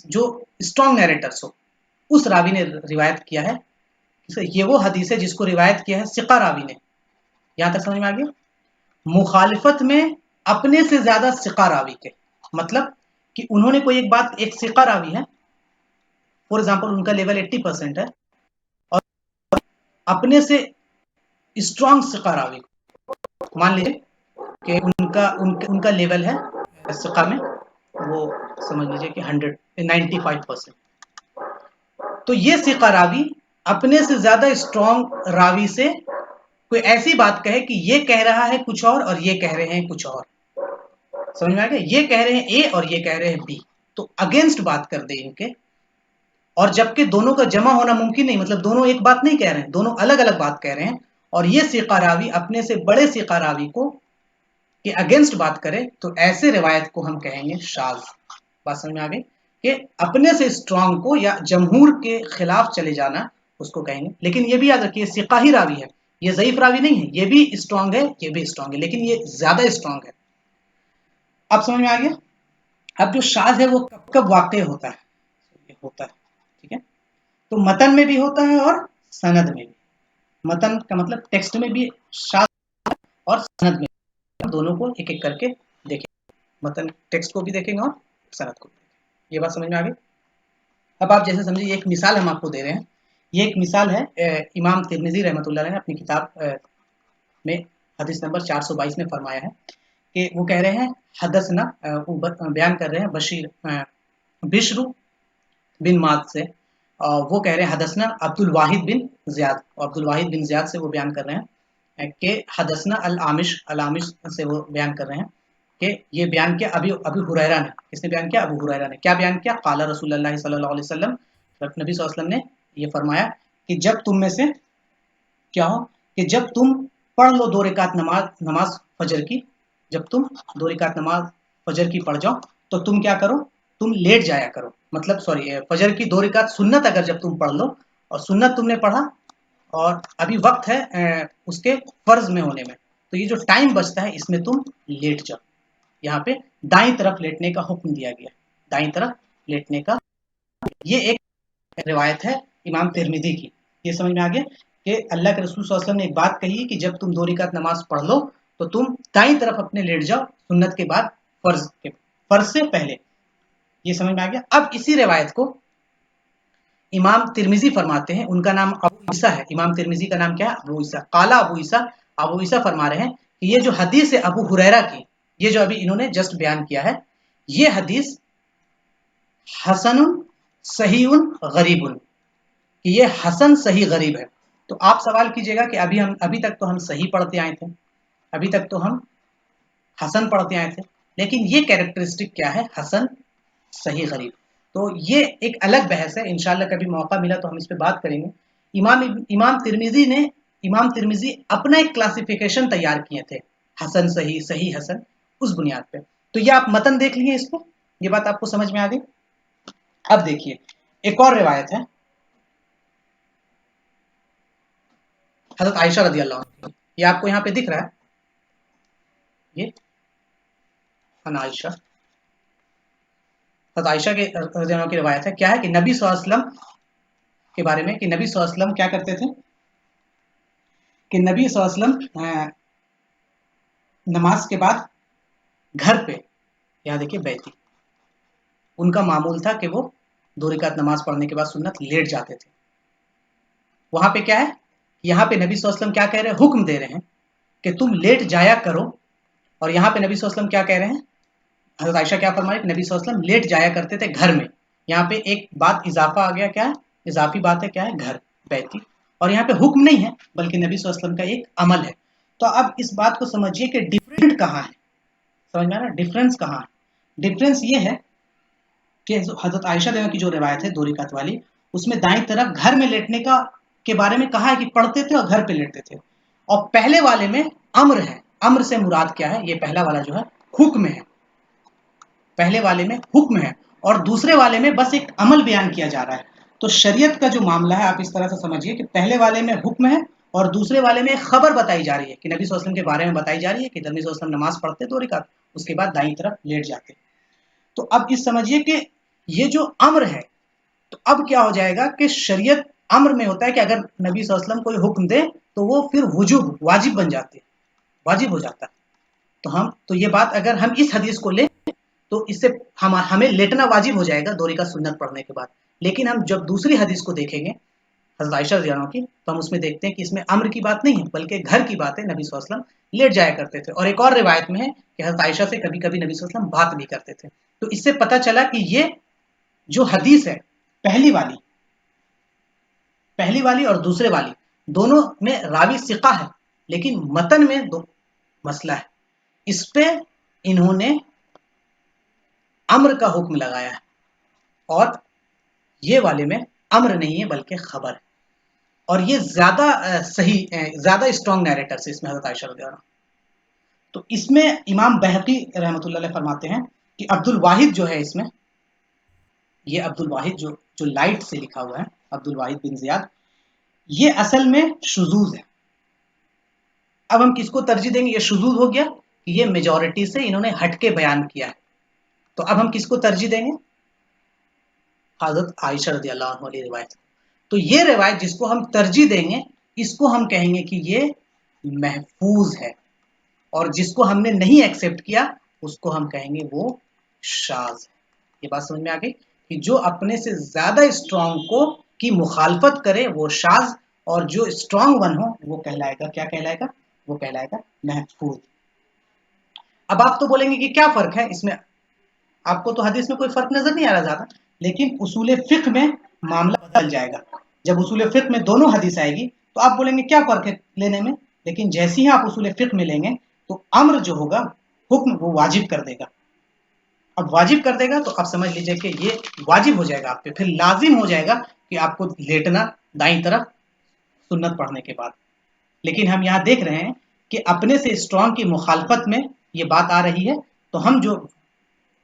جو اسٹرانگ نیریٹرس ہو, اس راوی نے روایت کیا ہے. یہ وہ حدیث ہے جس کو روایت کیا ہے ثقہ راوی نے. یہاں تک سمجھ میں آ گیا. مخالفت میں اپنے سے زیادہ ثقہ راوی کے, مطلب کہ انہوں نے کوئی ایک بات, ایک ثقہ راوی ہے فور ایگزامپل, ان کا لیول 80% ہے, اور اپنے سے اسٹرانگ ثقہ راوی, مان لیجیے کہ ان کا لیول ہے ثقہ میں, وہ سمجھ لیجیے کہ 95%. تو یہ ثقہ راوی اپنے سے زیادہ اسٹرانگ راوی سے کوئی ایسی بات کہے کہ یہ کہہ رہا ہے کچھ اور یہ کہہ رہے ہیں کچھ اور. سمجھ میں آ گیا, یہ کہہ رہے ہیں اے اور یہ کہہ رہے ہیں بی, تو اگینسٹ بات کر دے ان کے, اور جبکہ دونوں کا جمع ہونا ممکن نہیں, مطلب دونوں ایک بات نہیں کہہ رہے ہیں, دونوں الگ الگ بات کہہ رہے ہیں, اور یہ ثقہ راوی اپنے سے بڑے ثقہ راوی کو کہ اگینسٹ بات کرے, تو ایسے روایت کو ہم کہیں گے شاذ. بات سمجھ میں آ گئی, کہ اپنے سے اسٹرانگ کو یا جمہور کے خلاف چلے جانا اس کو کہیں گے. لیکن یہ بھی یاد رکھیے ثقہ ہی راوی ہے, یہ ضعیف راوی نہیں ہے, یہ بھی اسٹرانگ ہے, یہ بھی اسٹرانگ ہے, لیکن یہ زیادہ اسٹرانگ ہے. اب سمجھ میں آ گیا. اب جو شاذ ہے وہ کب کب واقع ہوتا ہے, ٹھیک ہے, تو متن میں بھی ہوتا ہے اور سند میں بھی. متن کا مطلب ٹیکسٹ میں بھی شاذ اور سند میں, دونوں کو ایک ایک کر کے دیکھیں, متن ٹیکسٹ کو بھی دیکھیں گے اور سند کو بھی دیکھیں گے. یہ بات سمجھ میں آ گئی. اب آپ جیسے سمجھیے, ایک مثال ہم آپ کو دے رہے ہیں, یہ ایک مثال ہے امام ترمذی رحمۃ اللہ علیہ نے اپنی کتاب میں حدیث نمبر 422 میں فرمایا ہے کہ وہ کہہ رہے ہیں حدثنا, بیان کر رہے ہیں بشر بن مات سے, وہ کہہ رہے ہیں حدثنا عبد الواحد بن زیاد, اور عبد الواحد بن زیاد سے وہ بیان کر رہے ہیں کہ حدثنا العامش سے وہ بیان کر رہے ہیں کہ یہ بیان کیا ابی ہریرہ نے. کس نے بیان کیا؟ ابو ہریرہ نے. کیا بیان کیا؟ قال رسول اللہ صلی اللہ علیہ وسلم, نبی صلی اللہ علیہ وسلم نے یہ فرمایا کہ جب تم میں سے کیا ہو, کہ جب تم پڑھ لو 2 رکعت نماز فجر کی, جب تم 2 رکعت نماز فجر کی پڑھ جاؤ تو تم کیا کرو, تم لیٹ جایا کرو. مطلب فجر کی 2 رکعت سنت اگر جب تم پڑھ لو, اور سنت تم نے پڑھا اور ابھی وقت ہے اس کے فرض میں ہونے میں, تو یہ جو ٹائم بچتا ہے اس میں تم لیٹ جاؤ. یہاں پہ دائیں طرف لیٹنے کا حکم دیا گیا, دائیں طرف لیٹنے کا. یہ ایک روایت ہے امام ترمذی کی. یہ سمجھ میں آ گیا کہ اللہ کے رسول صلی اللہ علیہ وسلم نے ایک بات کہی کہ جب تم 2 رکعت نماز پڑھ لو تو تم دائیں طرف اپنے لیٹ جاؤ, سنت کے بعد فرض سے پہلے. یہ سمجھ میں آ گیا. اب اسی روایت کو امام ترمذی فرماتے ہیں, ان کا نام ابو عیسیٰ ہے. امام ترمذی کا نام کیا ہے؟ ابو عیسیٰ. قال ابو عیسیٰ, ابو عیسیٰ فرما رہے ہیں کہ یہ جو حدیث ہے ابو ہریرہ کی, یہ جو ابھی انہوں نے جسٹ بیان کیا ہے, یہ حدیث حسن صحیح غریب, کہ یہ حسن صحیح غریب ہے. تو آپ سوال کیجئے گا کہ ابھی تک تو ہم صحیح پڑھتے آئے تھے, ابھی تک تو ہم حسن پڑھتے آئے تھے, लेकिन ये कैरेक्टरिस्टिक क्या है, हसन, सही, गरीब। तो ये एक अलग बहस है, इंशाल्लाह कभी मौका मिला तो हम इस पे बात करेंगे। इमाम तिरमिजी अपना एक क्लासिफिकेशन तैयार किए थे, हसन सही, सही हसन, उस बुनियाद पे। तो ये आप मतन देख लिए इसको, ये बात आपको समझ में आ गई। अब देखिए एक और रिवायत है हजरत आयशा रदी अल्लाह अन्हा, ये आपको यहाँ पे दिख रहा है, ये आयशा, हजरत आयशा के रदी अल्लाह की रिवायत है। क्या है कि नबी सल्लल्लाहु अलैहि वसल्लम के बारे में, कि नबी सल्लल्लाहु अलैहि वसल्लम क्या करते थे, कि नबी सल्लल्लाहु अलैहि वसल्लम नमाज के बाद घर पे, यहाँ देखिए बैती, उनका मामूल था कि वो 2 रकात नमाज पढ़ने के बाद सुन्नत लेट जाते थे। वहां पे क्या है, यहाँ पे नबी सल्लल्लाहु अलैहि वसल्लम क्या कह रहे हैं, हुक्म दे रहे हैं कि तुम लेट जाया करो। और यहाँ पे नबी सल्लल्लाहु अलैहि वसल्लम क्या कह रहे हैं, हजरत आयशा क्या फरमा रही है, नबी सल्लल्लाहु अलैहि वसल्लम लेट जाया करते थे घर में। यहाँ पे एक बात इजाफा आ गया, क्या है, इजाफी बात है, क्या है, घर, बैती। और यहाँ पे हुक्म नहीं है बल्कि नबी सल्लल्लाहु अलैहि वसल्लम का एक अमल है। तो अब इस बात को समझिए कि डिफरेंट कहाँ है, समझ में आ रहा है डिफरेंस कहाँ है। डिफरेंस ये है कि हजरत आयशा की जो रिवायत है 2 रकात वाली, उसमें दाईं तरफ घर में लेटने का के बारे में कहा है कि पढ़ते थे और घर पे लेटते थे। और पहले वाले में अम्र है, अम्र से मुराद क्या है, ये पहला वाला जो है हुक्म है, पहले वाले में हुक्म है और दूसरे वाले में बस एक अमल बयान किया जा रहा है। तो शरीयत का जो मामला है आप इस तरह से समझिए कि पहले वाले में हुक्म है और दूसरे वाले में खबर बताई जा रही है कि नबी सल्लल्लाहु अलैहि वसल्लम के बारे में बताई जा रही है कि नबी सल्लल्लाहु अलैहि वसल्लम नमाज पढ़ते 2 रकात, उसके बाद दाईं तरफ लेट जाते। तो अब इस समझिए कि ये जो अम्र है, तो अब क्या हो जाएगा कि शरीयत अम्र में होता है कि अगर नबी सल्लल्लाहु अलैहि वसल्लम कोई हुक्म दे तो वो फिर वुजूब, वाजिब बन जाती है, वाजिब हो जाता है। तो ये बात अगर हम इस हदीस को लें तो इससे हमें लेटना वाजिब हो जाएगा 2 रकात सुन्नत पढ़ने के बाद। लेकिन हम जब दूसरी हदीस को देखेंगे हजरत आयशा रज़ी अल्लाह की, तो हम उसमें देखते हैं कि इसमें अम्र की बात नहीं है बल्कि घर की बात है, नबी सल्लल्लाहु अलैहि वसल्लम लेट जाया करते थे। और एक और रिवायत में है कि हजरत आयशा से कभी कभी नबी सल्लल्लाहु अलैहि वसल्लम बात भी करते थे। तो इससे पता चला कि ये जो हदीस है पहली वाली और दूसरे वाली, दोनों में रावी सिका है, लेकिन मतन में दो मसला है। इस पे इन्होंने अम्र का हुक्म लगाया है और ये वाले में अम्र नहीं है बल्कि खबर है। और ये ज्यादा सही, ज्यादा स्ट्रॉन्ग नैरेटर्स है इसमें हजरत आयशा रज़ियल्लाहु अन्हा। तो इसमें इमाम बहकी रहमतुल्लाह अलैह फरमाते हैं कि अब्दुल वाहिद जो है इसमें, ये अब्दुल वाहिद जो लाइट से लिखा हुआ है, अब्दुल वाहिद बिन जियाद, ये असल में शुजूज है। अब हम किसको तरजीह देंगे, ये शुजूज हो गया कि ये मेजॉरिटी से इन्होंने हटके बयान किया है। तो अब हम किसको तरजीह देंगे, हजरत आयशा रज़ियल्लाहु अन्हा वाली रिवायत। तो ये रिवायत जिसको हम तरजीह देंगे इसको हम कहेंगे कि ये महफूज है, और जिसको हमने नहीं एक्सेप्ट किया उसको हम कहेंगे वो शाज है। ये बात समझ में आ गई कि जो अपने से ज्यादा स्ट्रॉन्ग को की मुखालफत करे वो शाज, और जो स्ट्रॉन्ग वन हो वो कहलाएगा, क्या कहलाएगा, वो कहलाएगा महफूज। अब आप तो बोलेंगे कि क्या फर्क है इसमें, आपको तो हदीस में कोई फर्क नजर नहीं आ रहा ज्यादा, लेकिन उसूल फिक्र में मामला बदल जाएगा। जब उसूल फिक्र में दोनों हदीस आएगी तो आप बोलेंगे क्या फर्क है लेने में, लेकिन जैसे ही आप उसूल फिक्र में लेंगे तो अम्र जो होगा, हुक्म, वो वाजिब कर देगा। अब वाजिब कर देगा तो आप समझ लीजिए कि ये वाजिब हो जाएगा आप पे, फिर लाजिम हो जाएगा कि आपको लेटना दाईं तरफ सुन्नत पढ़ने के बाद। लेकिन हम यहाँ देख रहे हैं कि अपने से स्ट्रॉन्ग की मुखालफत में ये बात आ रही है, तो हम जो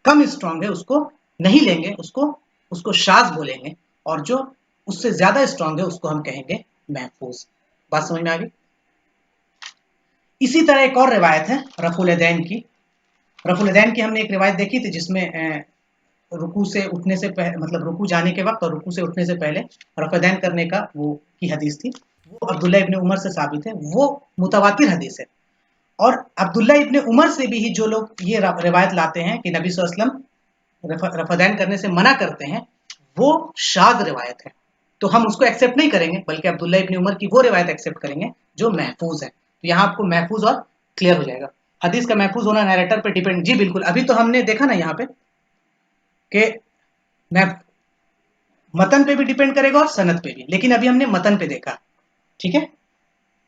कम स्ट्रॉन्ग है उसको नहीं लेंगे, उसको शाज बोलेंगे, और जो उससे ज्यादा स्ट्रॉन्ग है उसको हम कहेंगे महफूज। बात समझ में आ गई। इसी तरह एक और रिवायत है रफुल यदैन की। रफुल यदैन की हमने एक रिवायत देखी थी जिसमें रुकू से उठने से मतलब रुकू जाने के वक्त और रुकू से उठने से पहले रफुल यदैन करने का वो की हदीस थी। वो अब्दुल्ला इब्ने उमर से साबित है, वो मुतवातिर हदीस है। और अब्दुल्ला इब्ने उमर से भी ही जो लोग ये रिवायत लाते हैं कि नबी सल्लल्लाहु अलैहि वसल्लम रफदैन करने से मना करते हैं, वो शाद रिवायत है। तो हम उसको एक्सेप्ट नहीं करेंगे बल्कि अब्दुल्ला इब्ने उमर की वो रिवायत एक्सेप्ट करेंगे जो महफूज है। तो यहाँ आपको महफूज और क्लियर हो जाएगा। हदीस का महफूज होना नैरेटर पे डिपेंड, जी बिल्कुल। अभी तो हमने देखा ना यहाँ पे कि मतन पे भी डिपेंड करेगा और सनद पे भी, लेकिन अभी हमने मतन पे देखा, ठीक है।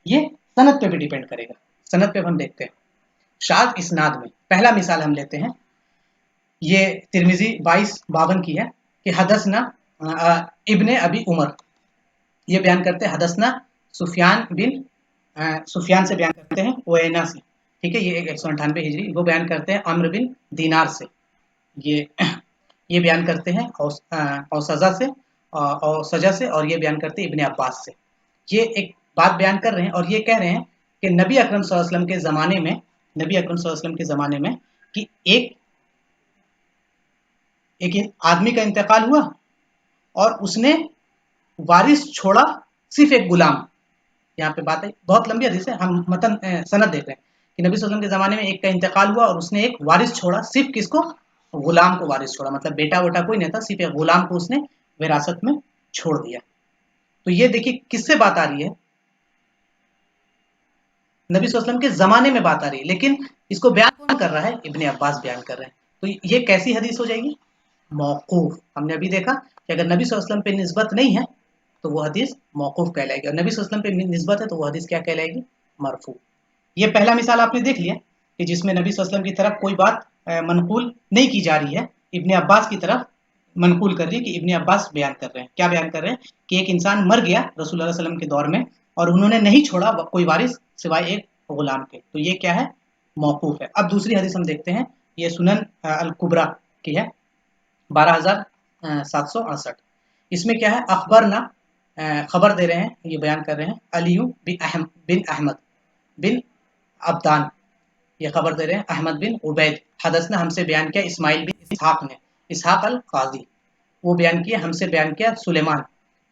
ये सनद पे भी डिपेंड करेगा, सनद पे हम देखते हैं। शाज इसनाद में पहला मिसाल हम लेते हैं, ये तिरमिजी 2252 की है कि हदसना इब्ने अबी उमर, ये बयान करते हैं हदसना सुफियान से बयान करते हैं ओएना से, ठीक है, ये 198 हिजरी, वो बयान करते हैं अम्र बिन दीनार से, ये बयान करते हैं औसजा से और ये बयान करते हैं इब्ने अब्बास से। ये एक बात बयान कर रहे हैं और ये कह रहे हैं कि नबी अकरम सल्लल्लाहु अलैहि वसल्लम के ज़माने में कि एक आदमी का इंतकाल हुआ और उसने वारिस छोड़ा सिर्फ एक गुलाम। यहाँ पे बात है, बहुत लंबी हदीस है, हम मतन सनद देख रहे हैं कि नबी सल्लल्लाहु अलैहि वसल्लम के ज़माने में एक का इंतकाल हुआ और उसने एक वारिस छोड़ा, सिर्फ किसको? गुलाम को वारिस छोड़ा, मतलब बेटा वोटा कोई नहीं था, सिर्फ एक गुलाम को उसने विरासत में छोड़ दिया। तो ये देखिए किससे बात आ रही है? नबी सल्लल्लाहु अलैहि वसल्लम के ज़माने में बात आ रही है, लेकिन इसको बयान कौन कर रहा है? इब्ने अब्बास बयान कर रहे हैं। तो ये कैसी हदीस हो जाएगी? मौकूफ। हमने अभी देखा कि अगर नबी सल्लल्लाहु अलैहि वसल्लम पे निस्बत नहीं है तो वो हदीस मौकूफ कहलाएगी, और नबी सल्लल्लाहु अलैहि वसल्लम पे निस्बत है तो वो हदीस क्या कहलाएगी? मरफू। ये पहला मिसाल आपने देख लिया कि जिसमें नबी सल्लल्लाहु अलैहि वसल्लम की तरफ कोई बात मनकूल नहीं की जा रही है, इब्ने अब्बास की तरफ मनकूल कर रही है कि इब्ने अब्बास बयान कर रहे हैं। क्या बयान कर रहे हैं? कि एक इंसान मर गया रसूलुल्लाह सल्लल्लाहु अलैहि वसल्लम के दौर में और उन्होंने नहीं छोड़ा कोई वारिस सिवाय एक गुलाम के, तो ये क्या है? मौकूफ है। अब दूसरी हदीस हम देखते हैं, ये सुनन अल कुबरा की है 12768। इसमें क्या है? अखबरना, खबर दे रहे हैं, ये बयान कर रहे हैं अली बिन अहमद बिन अब्दान, ये खबर दे रहे हैं अहमद बिन उबैद, हदसना हमसे बयान किया इस्माइल बिन इसहाक ने, इसहाक अल काजी, वो बयान किया हमसे बयान किया सुलेमान,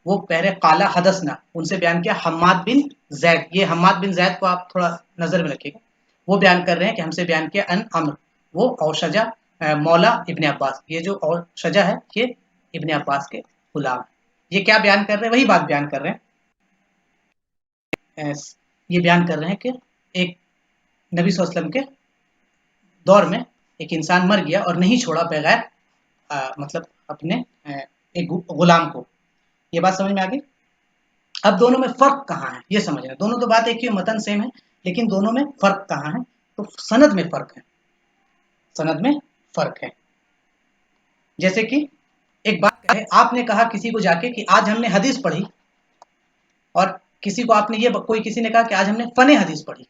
वो पहले काला हदसना, उनसे बयान किया हम्माद बिन जैद, ये हम्माद बिन जैद को आप थोड़ा नजर में रखिएगा, वो बयान कर रहे हैं कि हमसे बयान किया अन अम्र, वो औशजा मौला इब्ने अब्बास, ये जो औशजा है ये इब्ने अब्बास के गुलाम। ये क्या बयान कर रहे हैं? वही बात बयान कर रहे हैं, ये बयान कर रहे हैं कि एक नबी सल्लल्लाहु अलैहि वसल्लम के दौर में एक इंसान मर गया और नहीं छोड़ा बगैर मतलब अपने एक गुलाम को। ये बात समझ में आ गई? अब दोनों में फर्क कहाँ है ये समझना, दोनों तो बात एक ही, मतन सेम है, लेकिन दोनों में फर्क कहाँ है? तो सनद में फर्क है, सनद में फर्क है। जैसे कि एक बात है, आपने कहा किसी को जाके कि आज हमने हदीस पढ़ी, और किसी को आपने ये कोई किसी ने कहा कि आज हमने फने हदीस पढ़ी,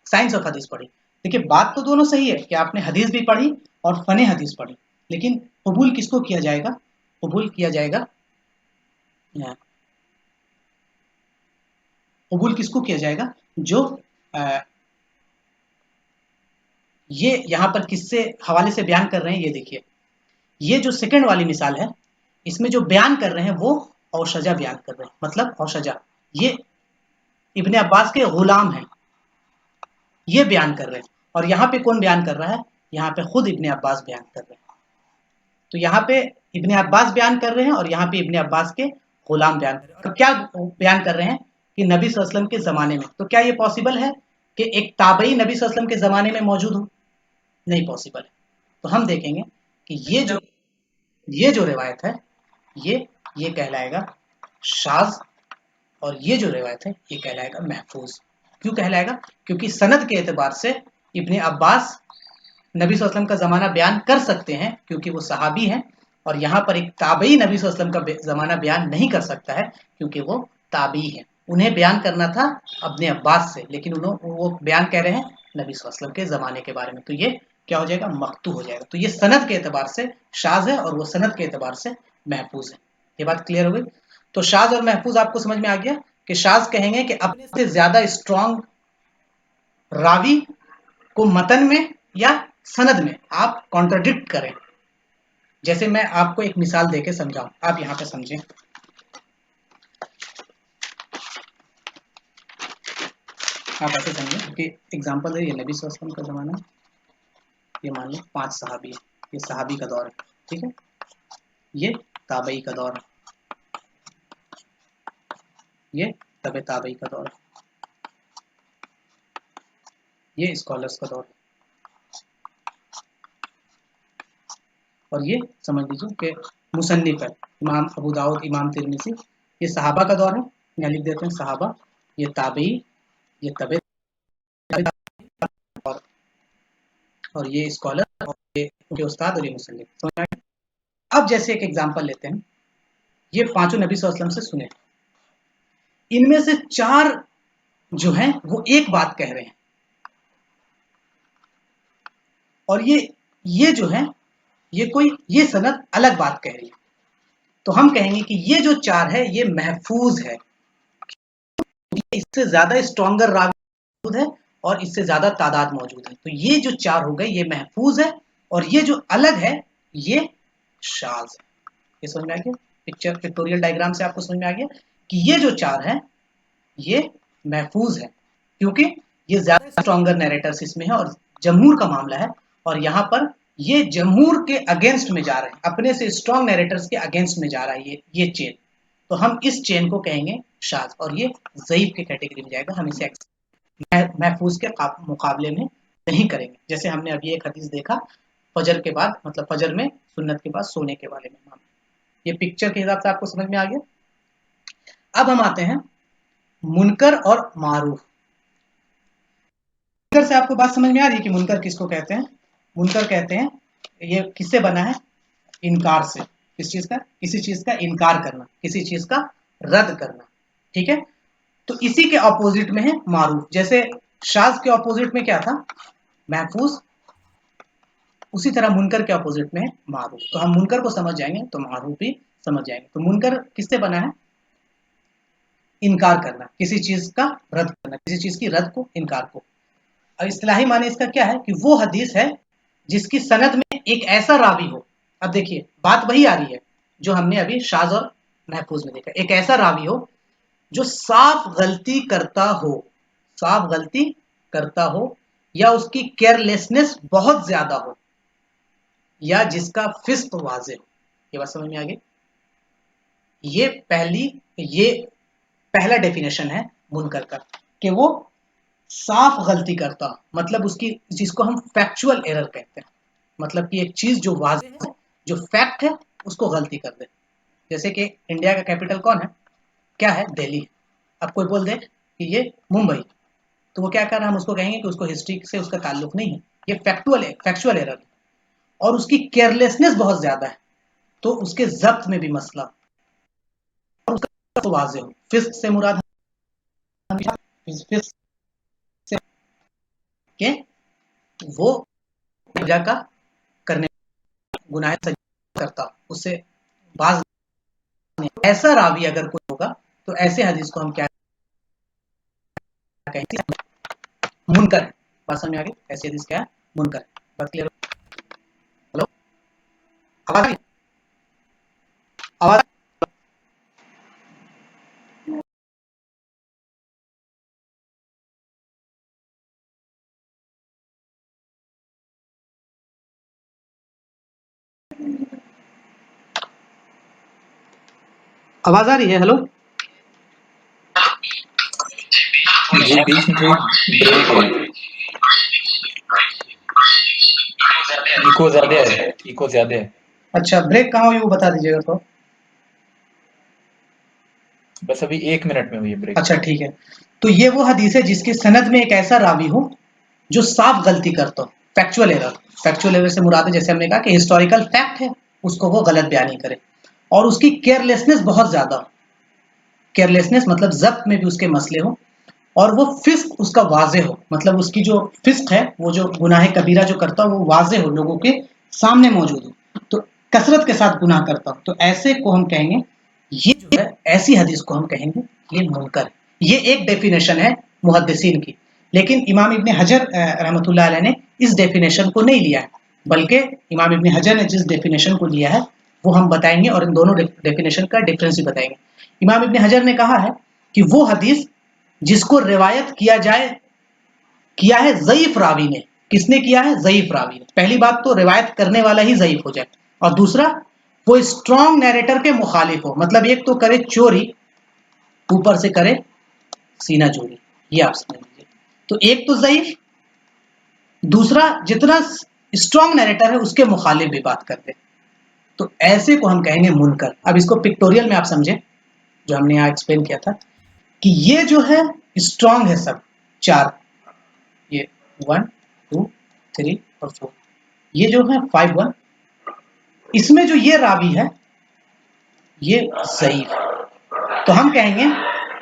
साइंस ऑफ हदीस पढ़ी। देखिए बात तो दोनों सही है कि आपने हदीस भी पढ़ी और फने हदीस पढ़ी, लेकिन कबूल किसको किया जाएगा? कबूल किया जाएगा, कबूल किसको किया जाएगा? जो ये यहाँ पर किससे हवाले से बयान कर रहे हैं, ये देखिए, ये जो सेकंड वाली मिसाल है इसमें जो बयान कर रहे हैं वो औशजा बयान कर रहे हैं, मतलब औशजा ये इब्ने अब्बास के गुलाम हैं, ये बयान कर रहे हैं। और यहाँ पे कौन बयान कर रहा है? यहाँ पे खुद इब्ने अब्बास बयान कर रहे हैं। तो यहाँ पे इब्ने अब्बास बयान कर रहे हैं और यहाँ पे इब्ने अब्बास के गुलाम बयान कर रहे हैं। और क्या बयान कर रहे हैं? कि नबी सल्लल्लाहु अलैहि वसल्लम के ज़माने में। तो क्या ये पॉसिबल है कि एक ताबई नबी सल्लल्लाहु अलैहि वसल्लम के ज़माने में मौजूद हो? नहीं पॉसिबल है। तो हम देखेंगे कि ये जो रिवायत है ये कहलाएगा शाज़, और ये जो रिवायत है ये कहलाएगा महफूज। क्यों कहलाएगा? क्योंकि सनद के एतबार से इब्ने अब्बास नबी सल्लल्लाहु अलैहि वसल्लम का ज़माना बयान कर सकते हैं क्योंकि वो सहाबी हैं, और यहाँ पर एक ताबई नबी सल्लल्लाहु अलैहि वसल्लम का ज़माना बयान नहीं कर सकता है क्योंकि वो ताबी है। उन्हें बयान करना था अपने अब्बास से, लेकिन वो बयान कह रहे हैं नबी सल्लल्लाहु अलैहि वसल्लम के ज़माने के बारे में, तो ये क्या हो जाएगा? मकतू हो जाएगा। तो ये सनद के एतबार से शाज़ है और वो सनद के एतबार से महफूज है। ये बात क्लियर हो गई? तो शाज़ और महफूज आपको समझ में आ गया कि शाज़ कहेंगे कि अपने से ज़्यादा स्ट्रॉन्ग रावी को मतन में या सनद में आप कॉन्ट्राडिक्ट करें। जैसे मैं आपको एक मिसाल देके समझाऊं, आप यहाँ पे समझें। आप ऐसे समझें कि एग्जांपल है, ये नबी सल्लल्लाहु अलैहि वसल्लम का ज़माना, ये मान लो 5 सहाबी है, ये सहाबी का दौर है, ठीक है, ये ताबई का दौर है, ये तबे ताबई का दौर है, ये स्कॉलर्स का दौर है, और ये समझ लीजिए कि मुसन्निफ है इमाम अबू दाऊद, इमाम तिरमिज़ी, ये सहाबा का दौर है, यहाँ लिख देते हैं सहाबा, ये ताबई, ये तबे, और ये स्कॉलर और ये उनके उस्ताद और ये मुसल्लिम। समझ में आया? अब जैसे एक एग्जांपल लेते हैं, ये पांचों नबी सल्लल्लाहु अलैहि वसल्लम से सुने, इनमें से 4 जो हैं वो एक बात कह रहे हैं, और ये जो है ये सनद अलग बात कह रही है। तो हम कहेंगे कि ये जो 4 है ये महफूज है, इससे ज्यादा स्ट्रॉन्गर रावी मौजूद है और इससे ज्यादा तादाद मौजूद है। तो ये जो 4 हो गए ये महफूज है, और ये जो अलग है ये शाज है। ये समझ में आ गया? पिक्टोरियल डायग्राम से आपको समझ में आ गया कि ये जो 4 है ये महफूज है, क्योंकि ये ज्यादा स्ट्रॉन्गर नैरेटर्स इसमें है और जमहूर का मामला है, और यहाँ पर ये जमहूर के अगेंस्ट में जा रहे हैं, अपने से स्ट्रॉन्ग नैरेटर्स के अगेंस्ट में जा रहा है ये चेन। तो हम इस चेन को कहेंगे शाज, और ये ज़ईफ की कैटेगरी में जाएगा। हम इसे महफूज के मुकाबले में नहीं करेंगे। जैसे हमने अभी एक हदीस देखा फजर के बाद, मतलब फजर में सुन्नत के बाद सोने के बारे में। ये पिक्चर के हिसाब से आपको समझ में आ गया। अब हम आते हैं मुनकर और मारूफ। मुनकर से आपको बात समझ में आ रही है कि मुनकर किसको कहते हैं? मुनकर कहते हैं ये किससे बना है? इनकार से। किस चीज का? किसी चीज का इनकार करना, किसी चीज का रद्द करना। ठीक है, तो इसी के ऑपोजिट में है मारूफ। जैसे शाज के ऑपोजिट में क्या था? महफूज। उसी तरह मुनकर के ऑपोजिट में है मारूफ। तो हम मुनकर को समझ जाएंगे तो मारूफ भी समझ जाएंगे। तो मुनकर किससे बना है? इनकार करना, किसी चीज का रद्द करना, किसी चीज की रद्द को, इनकार को। और इस्तिलाही माने इसका क्या है कि वो हदीस है जिसकी सनद में एक ऐसा रावी हो। अब देखिए बात वही आ रही है जो हमने अभी शाज और महफूज में देखा। एक ऐसा रावी हो जो साफ गलती करता हो, साफ गलती करता हो, या उसकी केयरलेसनेस बहुत ज्यादा हो, या जिसका फिस्क वाज़े हो। ये बात समझ में आ गई? ये पहला डेफिनेशन है मुनकर का, कि वो साफ गलती करता, मतलब उसकी, जिसको हम फैक्चुअल एरर कहते हैं, मतलब कि एक चीज जो वाज़े है, जो फैक्ट है, उसको गलती कर दे। जैसे कि इंडिया का कैपिटल कौन है? क्या है? दिल्ली। अब कोई बोल दे कि ये मुंबई, तो वो क्या कर रहा है? हम उसको कहेंगे कि उसको हिस्ट्री से उसका ताल्लुक नहीं है, ये फैक्चुअल एरर है, और उसकी केयरलेसनेस बहुत ज्यादा है, तो उसके जब्त में भी मसला, और उसका तो वाज़े हो। फिस्क से मुराद फिस्क से के वो वजह का करने, गुनाह करता, उससे बाज नहीं। ऐसा रावी अगर कोई होगा तो ऐसे हदीस को हम क्या कहेंगे? मुनकर। बात समझ में आ गई? ऐसे हदीस क्या है? मुनकर। बात क्लियर? हेलो, आवाज आ रही? आवाज आवाज आ रही है? हेलो जी, बीच में थोड़ी ब्रेक है, इको ज्यादा है। अच्छा, ब्रेक कहाँ हुई वो बता दीजिएगा तो। बस अभी 1 मिनट में हुई है ब्रेक। अच्छा ठीक है, तो ये वो हदीस है जिसकी सनद में एक ऐसा रावी हो जो साफ गलती करता हो, फैक्चुअल एरर। फैक्चुअल एरर से मुराद है, जैसे हमने कहा कि हिस्टोरिकल फैक्ट है, उसको वो गलत बयानी करे, और उसकी केयरलेसनेस बहुत ज्यादा हो। केयरलेसनेस मतलब जब्त में भी उसके मसले हो, और वो फिस्क उसका वाजे हो, मतलब उसकी जो फिस्क है, वो जो गुनाह कबीरा जो करता हो, वो वाजे हो, लोगों के सामने मौजूद हो, तो कसरत के साथ गुनाह करता हो, तो ऐसे को हम कहेंगे, ये जो है ऐसी हदीस को हम कहेंगे ये मुनकर। ये एक डेफिनेशन है मुहद्दिसीन की, लेकिन इमाम इब्ने हजर रहमतुल्लाह अलैह ने इस डेफिनेशन को नहीं लिया है, बल्कि इमाम इब्ने हजर ने जिस डेफिनेशन को लिया है वो हम बताएंगे, और इन दोनों डेफिनेशन का डिफरेंस भी बताएंगे। इमाम इब्ने हजर ने कहा है कि वो हदीस जिसको रिवायत किया है ज़ईफ रावी ने। किसने किया है? ज़ईफ रावी ने। पहली बात तो रिवायत करने वाला ही ज़ईफ हो जाए, और दूसरा वो स्ट्रॉन्ग नैरेटर के मुखालिफ हो, मतलब एक तो करे चोरी, ऊपर से करे सीना चोरी। ये आप समझ लीजिए। तो एक तो ज़ईफ, दूसरा जितना स्ट्रॉन्ग नैरेटर है उसके मुखालिफ भी बात कर दे, तो ऐसे को हम कहेंगे मुनकर। अब इसको पिक्टोरियल में आप समझे, जो हमने यहाँ एक्सप्लेन किया था कि ये जो है स्ट्रॉन्ग है सब 4, ये 1 2 3 مرفوع. یہ جو ہے 5-1 اس میں جو یہ راوی ہے یہ ضعیف ہے. تو ہم کہیں گے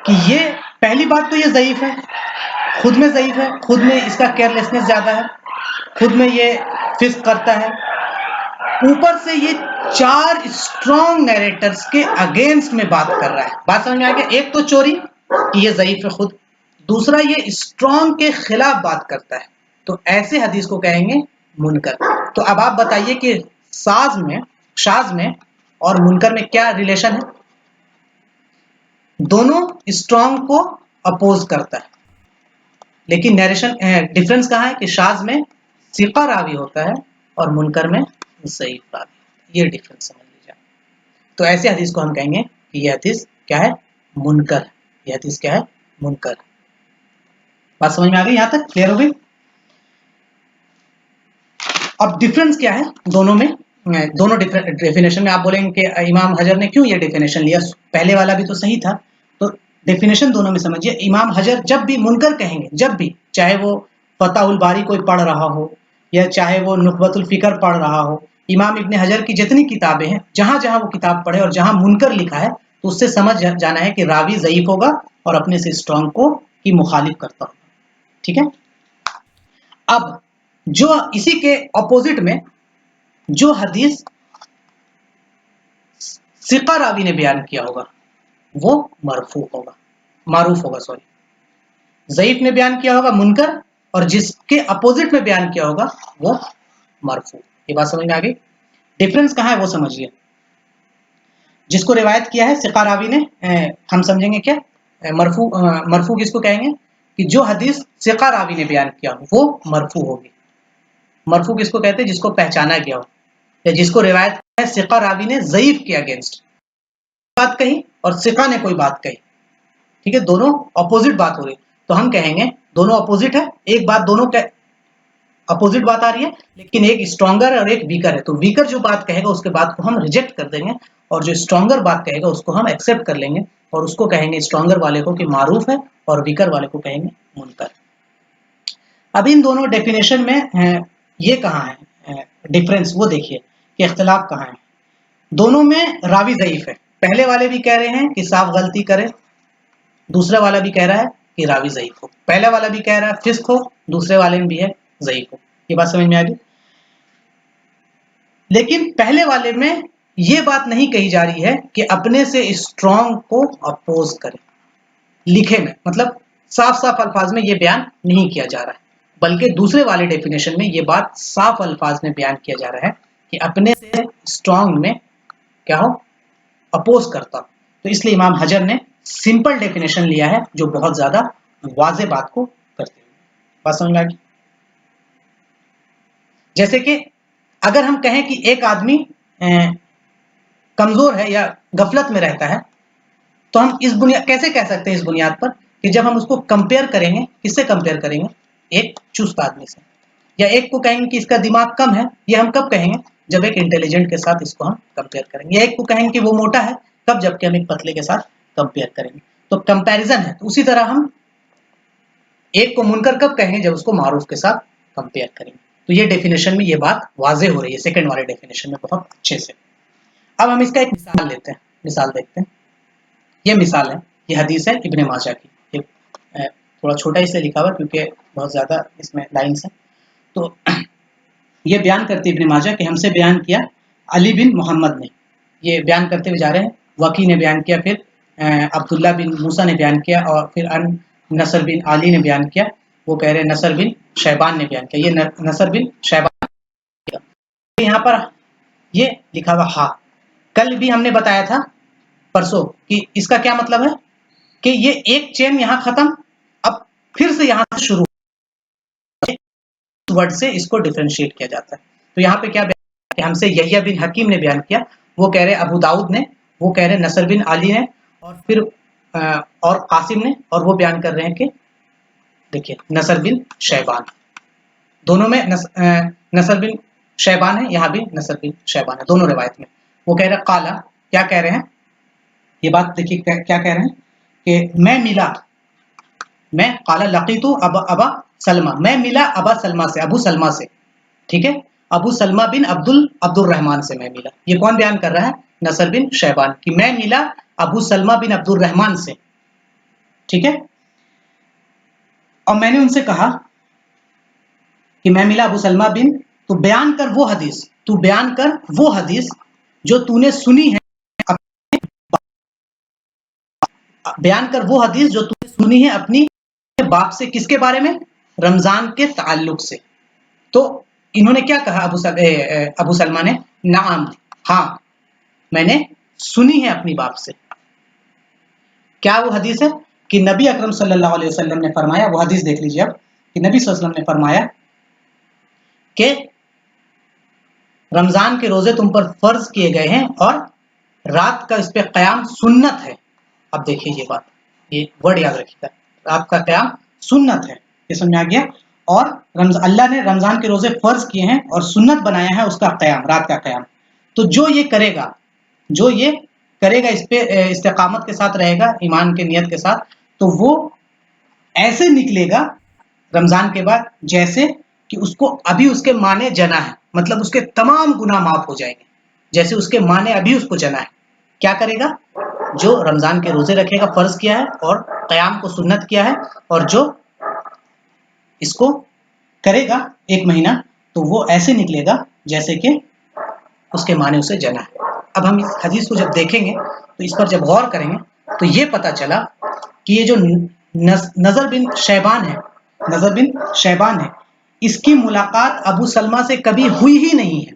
کہ یہ پہلی بات تو یہ ضعیف ہے، خود میں ضعیف ہے، خود میں اس کا کیئرلیسنس زیادہ ہے، خود میں یہ فسق کرتا ہے، اوپر سے یہ 4 اسٹرانگ نیریٹرز کے اگینسٹ میں بات کر رہا ہے. بات سمجھ میں آ گیا؟ ایک تو چوری کہ یہ ضعیف ہے خود، دوسرا یہ اسٹرانگ کے خلاف بات کرتا ہے، تو ایسے حدیث کو کہیں گے منکر. تو اب آپ بتائیے کہ شاذ میں اور منکر میں کیا ریلیشن ہے؟ دونوں اسٹرانگ کو اپوز کرتا ہے، لیکن نیریشن ڈفرنس کہاں ہے کہ شاذ میں ثقہ راوی ہوتا ہے اور منکر میں ضعیف راوی. یہ ڈفرنس سمجھ لیجیے. تو ایسے حدیث کو ہم کہیں گے کہ یہ حدیث کیا ہے؟ منکر. یہ حدیث کیا ہے؟ منکر. بات سمجھ میں آ گئی؟ یہاں تک کلیئر ہو گئی؟ اب ڈفرنس کیا ہے دونوں میں؟ دونوں ڈیفینیشن میں آپ بولیں گے کہ امام حجر نے کیوں یہ ڈیفینیشن لیا؟ پہلے والا بھی تو صحیح تھا. تو ڈیفینیشن دونوں میں سمجھیے. امام حجر جب بھی منکر کہیں گے، جب بھی، چاہے وہ فتح الباری کوئی پڑھ رہا ہو یا چاہے وہ نخبۃ الفکر پڑھ رہا ہو، امام ابن حجر کی جتنی کتابیں ہیں جہاں جہاں وہ کتاب پڑھے اور جہاں منکر لکھا ہے تو اس سے سمجھ جانا ہے کہ راوی ضعیف ہوگا اور اپنے سے اسٹرانگ کو کی مخالف کرتا ہوگا. ٹھیک ہے؟ اب جو اسی کے اپوزٹ میں جو حدیث ثقہ راوی نے بیان کیا ہوگا وہ مرفوع ہوگا، معروف ہوگا. ضعیف نے بیان کیا ہوگا منکر، اور جس کے اپوزٹ میں بیان کیا ہوگا وہ مرفوع. یہ بات سمجھ میں آ گئی؟ ڈفرنس کہاں ہے وہ سمجھیے. جس کو روایت کیا ہے ثقہ راوی نے، ہم سمجھیں گے کیا مرفوع کس کو کہیں گے؟ کہ جو حدیث ثقہ راوی نے بیان کیا ہو وہ مرفوع ہوگی. مرفوع کس کو کہتے ہیں؟ جس کو پہچانا گیا ہو یا جس کو روایت ہے ثقہ راوی نے ضعیف کے اگینسٹ بات کہی اور ثقہ نے کوئی بات کہی. ٹھیک ہے؟ دونوں اپوزٹ بات ہو رہی، تو ہم کہیں گے دونوں اپوزٹ ہے. ایک بات دونوں کے اپوزٹ بات آ رہی ہے، لیکن ایک اسٹرانگر اور ایک ویکر ہے. تو ویکر جو بات کہے گا اس کے بات کو ہم ریجیکٹ کر دیں گے، اور جو اسٹرانگر بات کہے گا اس کو ہم ایکسیپٹ کر لیں گے اور اس کو کہیں گے اسٹرانگر والے کو کہ معروف ہے اور ویکر والے کو کہیں گے منکر. اب ان دونوں ڈیفینیشن میں یہ کہاں ہے ڈفرنس؟ وہ دیکھیے کہ اختلاف کہاں ہے. دونوں میں راوی ضعیف ہے. پہلے والے بھی کہہ رہے ہیں کہ صاف غلطی کرے، دوسرا والا بھی کہہ رہا ہے کہ راوی ضعیف ہو. پہلا والا بھی کہہ رہا ہے فسق ہو، دوسرے والے میں بھی ہے ضعیف ہو. یہ بات سمجھ میں آ گئی؟ لیکن پہلے والے میں یہ بات نہیں کہی جا رہی ہے کہ اپنے سے اسٹرانگ کو اپوز کرے. لکھے میں مطلب صاف صاف الفاظ میں یہ بیان نہیں کیا جا رہا ہے، بلکہ دوسرے والے ڈیفینیشن میں یہ بات صاف الفاظ میں بیان کیا جا رہا ہے کہ اپنے سے اسٹرانگ میں کیا ہو؟ اپوز کرتا. تو اس لیے امام حجر نے سمپل ڈیفینیشن لیا ہے جو بہت زیادہ واضح بات کو کرتے ہیں. بات سمجھ میں آ گئی؟ جیسے کہ اگر ہم کہیں کہ ایک آدمی کمزور ہے یا غفلت میں رہتا ہے تو ہم اس بنیاد کیسے کہہ سکتے ہیں؟ اس بنیاد پر کہ جب ہم اس کو کمپیئر کریں گے، کس سے کمپیئر کریں گے؟ ایک چست آدمی سے. یا ایک کو کہیں گے کہ اس کا دماغ کم ہے، یہ ہم کب کہیں گے؟ جب ایک انٹیلیجنٹ کے ساتھ اس کو ہم کمپیئر کریں گے. یا ایک کو کہیں گے کہ وہ موٹا ہے، کب؟ جب کہ ہم ایک پتلے کے ساتھ کمپیئر کریں گے. تو کمپیریزن ہے. تو اسی طرح ہم ایک کو منکر کب کہیں گے؟ جب اس کو معروف کے ساتھ کمپیئر کریں گے. تو یہ ڈیفینیشن میں یہ بات واضح ہو رہی ہے سیکنڈ والے ڈیفینیشن میں بہت اچھے سے. اب ہم اس کا ایک مثال لیتے ہیں، مثال دیکھتے ہیں. یہ مثال ہے، یہ حدیث ہے ابن ماجہ کی. تھوڑا چھوٹا اس سے لکھا ہوا کیونکہ بہت زیادہ اس میں لائنس ہیں. تو یہ بیان کرتے ابن ماجہ کہ ہم سے بیان کیا علی بن محمد نے. یہ بیان کرتے ہوئے جا رہے ہیں. وکی نے بیان کیا، پھر عبداللہ بن موسیٰ نے بیان کیا، اور پھر نصر بن علی نے بیان کیا. وہ کہہ رہے ہیں نصر بن شیبان نے بیان کیا. یہ نصر بن شیبان یہاں پر یہ لکھا ہوا ہاں. کل بھی ہم نے بتایا تھا پرسوں کہ اس کا کیا مطلب ہے کہ یہ ایک چین یہاں ختم، اب پھر سے یہاں سے شروع ورڈ سے اس کو ڈیفرینشیٹ کیا جاتا ہے. تو یہاں پہ کیا بیان کہ ہم سے یحییٰ بن حکیم نے بیان کیا، وہ کہہ رہے ابو داؤد نے، وہ کہہ رہے نصر بن علی نے، اور پھر اور قاسم نے، اور وہ بیان کر رہے ہیں کہ دیکھیے نصر بن شیبان. دونوں میں نصر بن شیبان ہے، یہاں بھی نصر بن شیبان ہے، دونوں روایت میں. وہ کہہ رہے قالا، کیا کہہ رہے ہیں؟ یہ بات دیکھیے کیا کہہ رہے ہیں کہ میں ملا، میں قالا لقیتو ابا سلمہ، میں ملا ابا سلمہ سے، ابو سلمہ سے. ठीक है, अबू सलमा बिन अब्दुर्रहमान से मैं मिला। ये कौन बयान कर रहा है? नसर बिन शैबान, कि मैं मिला अबू सलमा बिन अब्दुर्रहमान से, ठीक है, और मैंने उनसे कहा कि मैं मिला अबू सलमा बिन, तो बयान कर वो हदीस, तू बयान कर वो हदीस जो तूने सुनी है, बयान कर वो हदीस जो तूने सुनी है अपनी बाप से। किसके बारे में? रमजान के ताल्लुक से। तो इन्होंने क्या कहा अबू सलमा ने? नाम, हाँ मैंने सुनी है अपनी बाप से। क्या वो हदीस है? कि नबी अकरम सल्लल्लाहु अलैहि वसल्लम ने फरमाया, वो हदीस देख लीजिए अब, कि नबी सल्लल्लाहु अलैहि वसल्लम ने फरमाया कि रमजान के रोजे तुम पर फर्ज किए गए हैं और रात का इस पे क़याम सुन्नत है। अब देखिए ये बात, ये वर्ड याद रखिएगा, रात का क़याम सुन्नत है, ये समझ आ गया। और अल्लाह ने रमजान के रोजे फर्ज किए हैं और सुन्नत बनाया है उसका क़याम, रात का क़याम। तो जो ये करेगा इस पे इस्तिकामत के साथ रहेगा, ईमान के नियत के साथ, तो वो ऐसे निकलेगा रमजान के बाद जैसे कि उसको अभी उसके माँ ने जना है, मतलब उसके तमाम गुनाह माफ हो जाएंगे, जैसे उसके माँ ने अभी उसको जना है। क्या करेगा? जो रमजान के रोजे रखेगा, फर्ज किया है, और क़याम को सुन्नत किया है, और जो इसको करेगा 1 महीना, तो वो ऐसे निकलेगा जैसे कि उसके माँ ने उसे जना है। अब हम इस हदीस को जब देखेंगे, तो इस पर जब गौर करेंगे, तो ये पता चला कि ये जो नजर बिन शैबान है, इसकी मुलाकात अबू सलमा से कभी हुई ही नहीं है।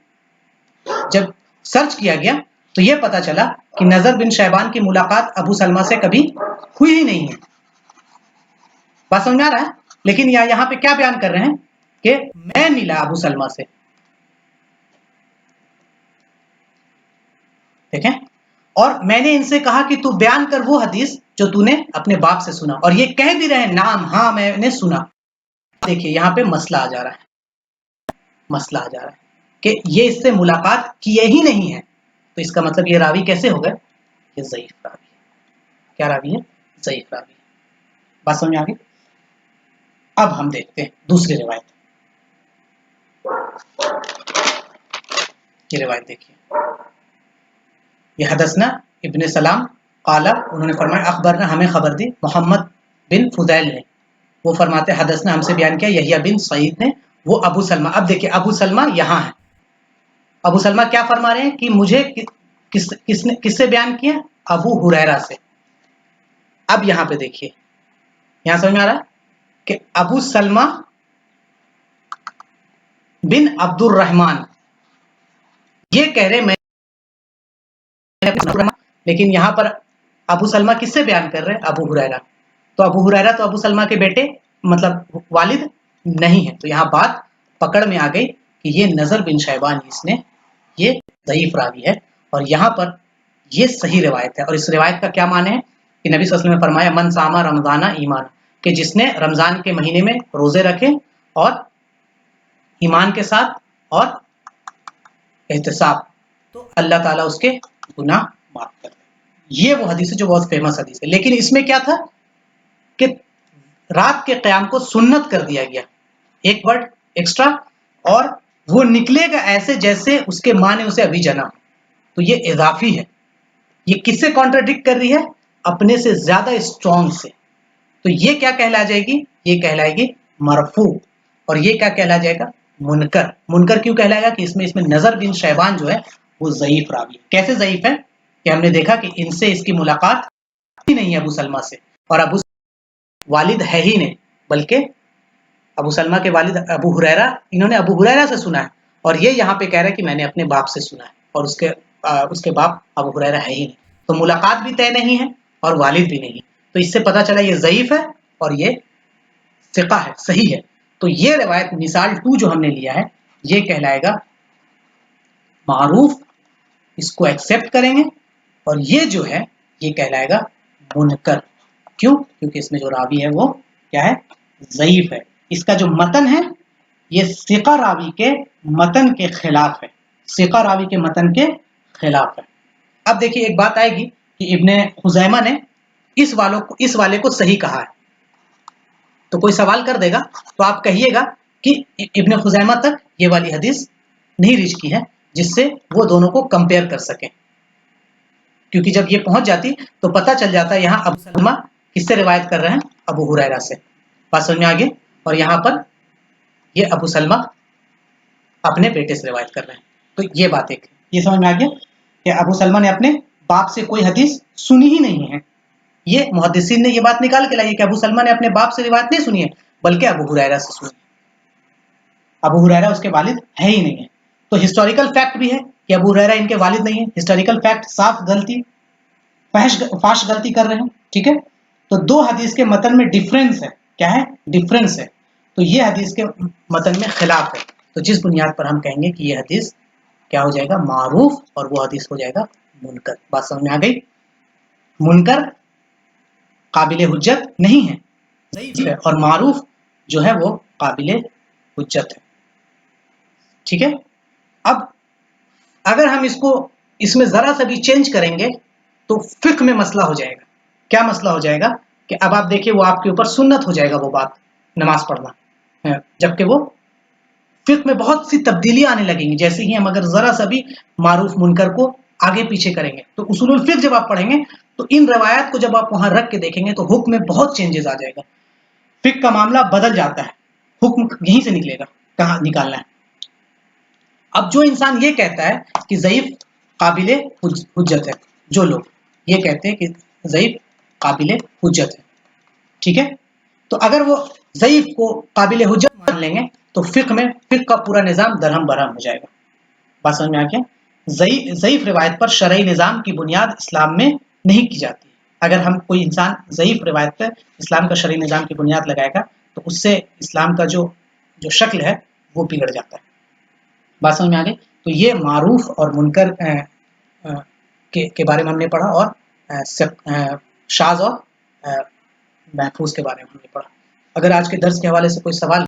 जब सर्च किया गया तो ये पता चला कि नजर बिन शैबान की मुलाकात अबू सलमा से कभी हुई ही नहीं है। बात समझ में आ रहा है? लेकिन यहाँ पे क्या बयान कर रहे हैं कि मैं मिला अबू सलमा से, देखें, और मैंने इनसे कहा कि तू बयान कर वो हदीस जो तूने अपने बाप से सुना, और ये कह भी रहे नाम, हाँ मैंने सुना। देखिए यहाँ पे मसला आ जा रहा है कि ये इससे मुलाकात किए ही नहीं है, तो इसका मतलब ये रावी कैसे हो गए? ये ज़ईफ रावी है। क्या रावी है? ज़ईफ रावी है। बात समझ में आ गई? अब हम देखते हैं दूसरी रिवायत। ये रिवायत देखिए, ये हदसना इब्ने सलाम काला, उन्होंने फरमाया अखबरना, हमें खबर दी मोहम्मद बिन फुदैल ने, वो फरमाते हदसना, हमसे बयान किया यहिया बिन सईद ने, वो अबू सलमा। अब देखिए अबू सलमा यहाँ है, अबू सलमा क्या फरमा रहे हैं कि मुझे किससे बयान किया? अबू हुरैरा से। अब यहाँ पे देखिए, यहाँ समझ में आ रहा है कि अबू सलमा बिन अब्दुर्रहमान, ये कह रहे मैं, लेकिन यहाँ पर अबू सलमा किससे बयान कर रहे हैं? अबू हुरैरा। तो अबू हुरैरा तो अबू सलमा के बेटे, मतलब वालिद नहीं है। तो यहाँ बात पकड़ में आ गई कि ये नजर बिन शैबान, इसने ये ज़ईफ रावी है, और यहाँ पर ये सही रिवायत है। और इस रिवायत का क्या माने है कि नबी सल्लल्लाहु अलैहि वसल्लम ने फरमाया मन सामा रमजाना ईमान, कि जिसने रमजान के महीने में रोजे रखे और ईमान के साथ और एहतिसाब, तो अल्लाह ताला उसके गुनाह माफ कर दे। ये वो हदीस है जो बहुत फेमस हदीस है। लेकिन इसमें क्या था कि रात के क़याम को सुन्नत कर दिया गया, एक वर्ड एक्स्ट्रा, और वो निकलेगा ऐसे जैसे उसके माँ ने उसे अभी जना। तो ये इजाफी है। ये किससे कॉन्ट्राडिक्ट कर रही है? अपने से ज्यादा स्ट्रॉन्ग से। तो ये क्या कहला जाएगी? ये कहलाएगी मरफू। और ये क्या कहला जाएगा? मुनकर। मुनकर क्यों कहलाएगा? कि इसमें नजर बिन शैबान जो है वो ज़ईफ रावी है। कैसे ज़ईफ है? कि हमने देखा कि इनसे इसकी मुलाकात ही नहीं है अबू सलमा से, और अबू वालिद है ही नहीं, बल्कि अबू सलमा के वालिद अबू हुरैरा, इन्होंने अबू हुरैरा से सुना है, और ये यहाँ पे कह रहा है कि मैंने अपने बाप से सुना है, और उसके बाप अबू हुरैरा है ही नहीं। तो मुलाकात भी तय नहीं है और वालिद भी नहीं है। तो इससे पता चला ये ज़ईफ है और ये सिका है, सही है। तो ये रिवायत मिसाल 2 जो हमने लिया है, ये कहलाएगा मारूफ, इसको एक्सेप्ट करेंगे, और ये जो है ये कहलाएगा मुनकर। क्यों? क्योंकि इसमें जो रावी है वो क्या है? ज़ईफ है। इसका जो मतन है ये सिका रावी के मतन के खिलाफ है, सिका रावी के मतन के खिलाफ है। अब देखिए एक बात आएगी कि इब्ने खुज़ैमा ने इस वाले को सही कहा है। तो कोई सवाल कर देगा तो आप कहिएगा کہ ابن خزیمہ تک یہ والی حدیث نہیں ریچ کی ہے جس سے وہ دونوں کو کمپیئر کر سکیں، کیونکہ جب یہ پہنچ جاتی تو پتہ چل جاتا ہے یہاں ابو سلمہ کس سے روایت کر رہے ہیں، ابو ہریرہ سے، بات سمجھ میں آگے، اور یہاں پر یہ ابو سلمہ اپنے بیٹے سے روایت کر رہے ہیں، تو یہ بات ایک یہ سمجھ میں آ گیا کہ ابو سلمہ نے اپنے باپ سے کوئی حدیث سنی ہی نہیں ہے. یہ محدثین نے یہ بات نکال کے لائی کہ ابو سلمہ نے اپنے باپ سے روایت نہیں سنی ہے بلکہ ابو ہریرہ سے سنی. ابو ہریرہ اس کے والد ہے ہی نہیں ہے، تو ہسٹوریکل فیکٹ بھی ہے کہ ابو ہریرہ ان کے والد نہیں ہے، ہسٹوریکل فیکٹ صاف غلطی فاش غلطی کر رہے ہیں. ٹھیک ہے، تو دو حدیث کے متن میں ڈفرینس ہے. کیا ہے؟ ڈفرینس ہے. تو یہ حدیث کے متن میں خلاف ہے، تو جس بنیاد پر ہم کہیں گے کہ یہ حدیث کیا ہو جائے گا؟ معروف، اور وہ حدیث ہو جائے گا منکر. بات سمجھ میں آ گئی؟ منکر قابل حجت نہیں ہے، ضعیف ہے، اور معروف جو ہے وہ قابل حجت ہے. ٹھیک ہے، اب اگر ہم اس میں ذرا سا بھی چینج کریں گے تو فقہ میں مسئلہ ہو جائے گا. کیا مسئلہ ہو جائے گا؟ کہ اب آپ دیکھیے وہ آپ کے اوپر سنت ہو جائے گا وہ بات نماز پڑھنا، جبکہ وہ فقہ میں بہت سی تبدیلیاں آنے لگیں گی. جیسے ہی ہم اگر ذرا سا بھی معروف منکر کو آگے پیچھے کریں گے تو اصول الفقہ جب آپ پڑھیں گے تو ان روایات کو جب آپ وہاں رکھ کے دیکھیں گے تو حکم میں بہت چینجز آ جائے گا. فقہ کا معاملہ بدل جاتا ہے، حکم یہیں سے نکلے گا، کہاں نکالنا ہے. اب جو انسان یہ کہتا ہے کہ ضعیف قابل حجت ہے، جو لوگ یہ کہتے ہیں کہ ضعیف قابل حجت ہے، ٹھیک ہے، تو اگر وہ ضعیف کو قابل حجت مان لیں گے تو فقہ کا پورا نظام درہم برہم ہو جائے گا. بات سمجھ میں آ گیا؟ ضعیف روایت پر شرعی نظام کی بنیاد اسلام میں نہیں کی جاتی. اگر ہم کوئی انسان ضعیف روایت پر اسلام کا شرعی نظام کی بنیاد لگائے گا تو اس سے اسلام کا جو شکل ہے وہ بگڑ جاتا ہے. بات سمجھ میں آ گئی؟ تو یہ معروف اور منکر کے بارے میں ہم نے پڑھا، اور شاذ اور محفوظ کے بارے میں ہم نے پڑھا. اگر آج کے درس کے حوالے سے کوئی سوال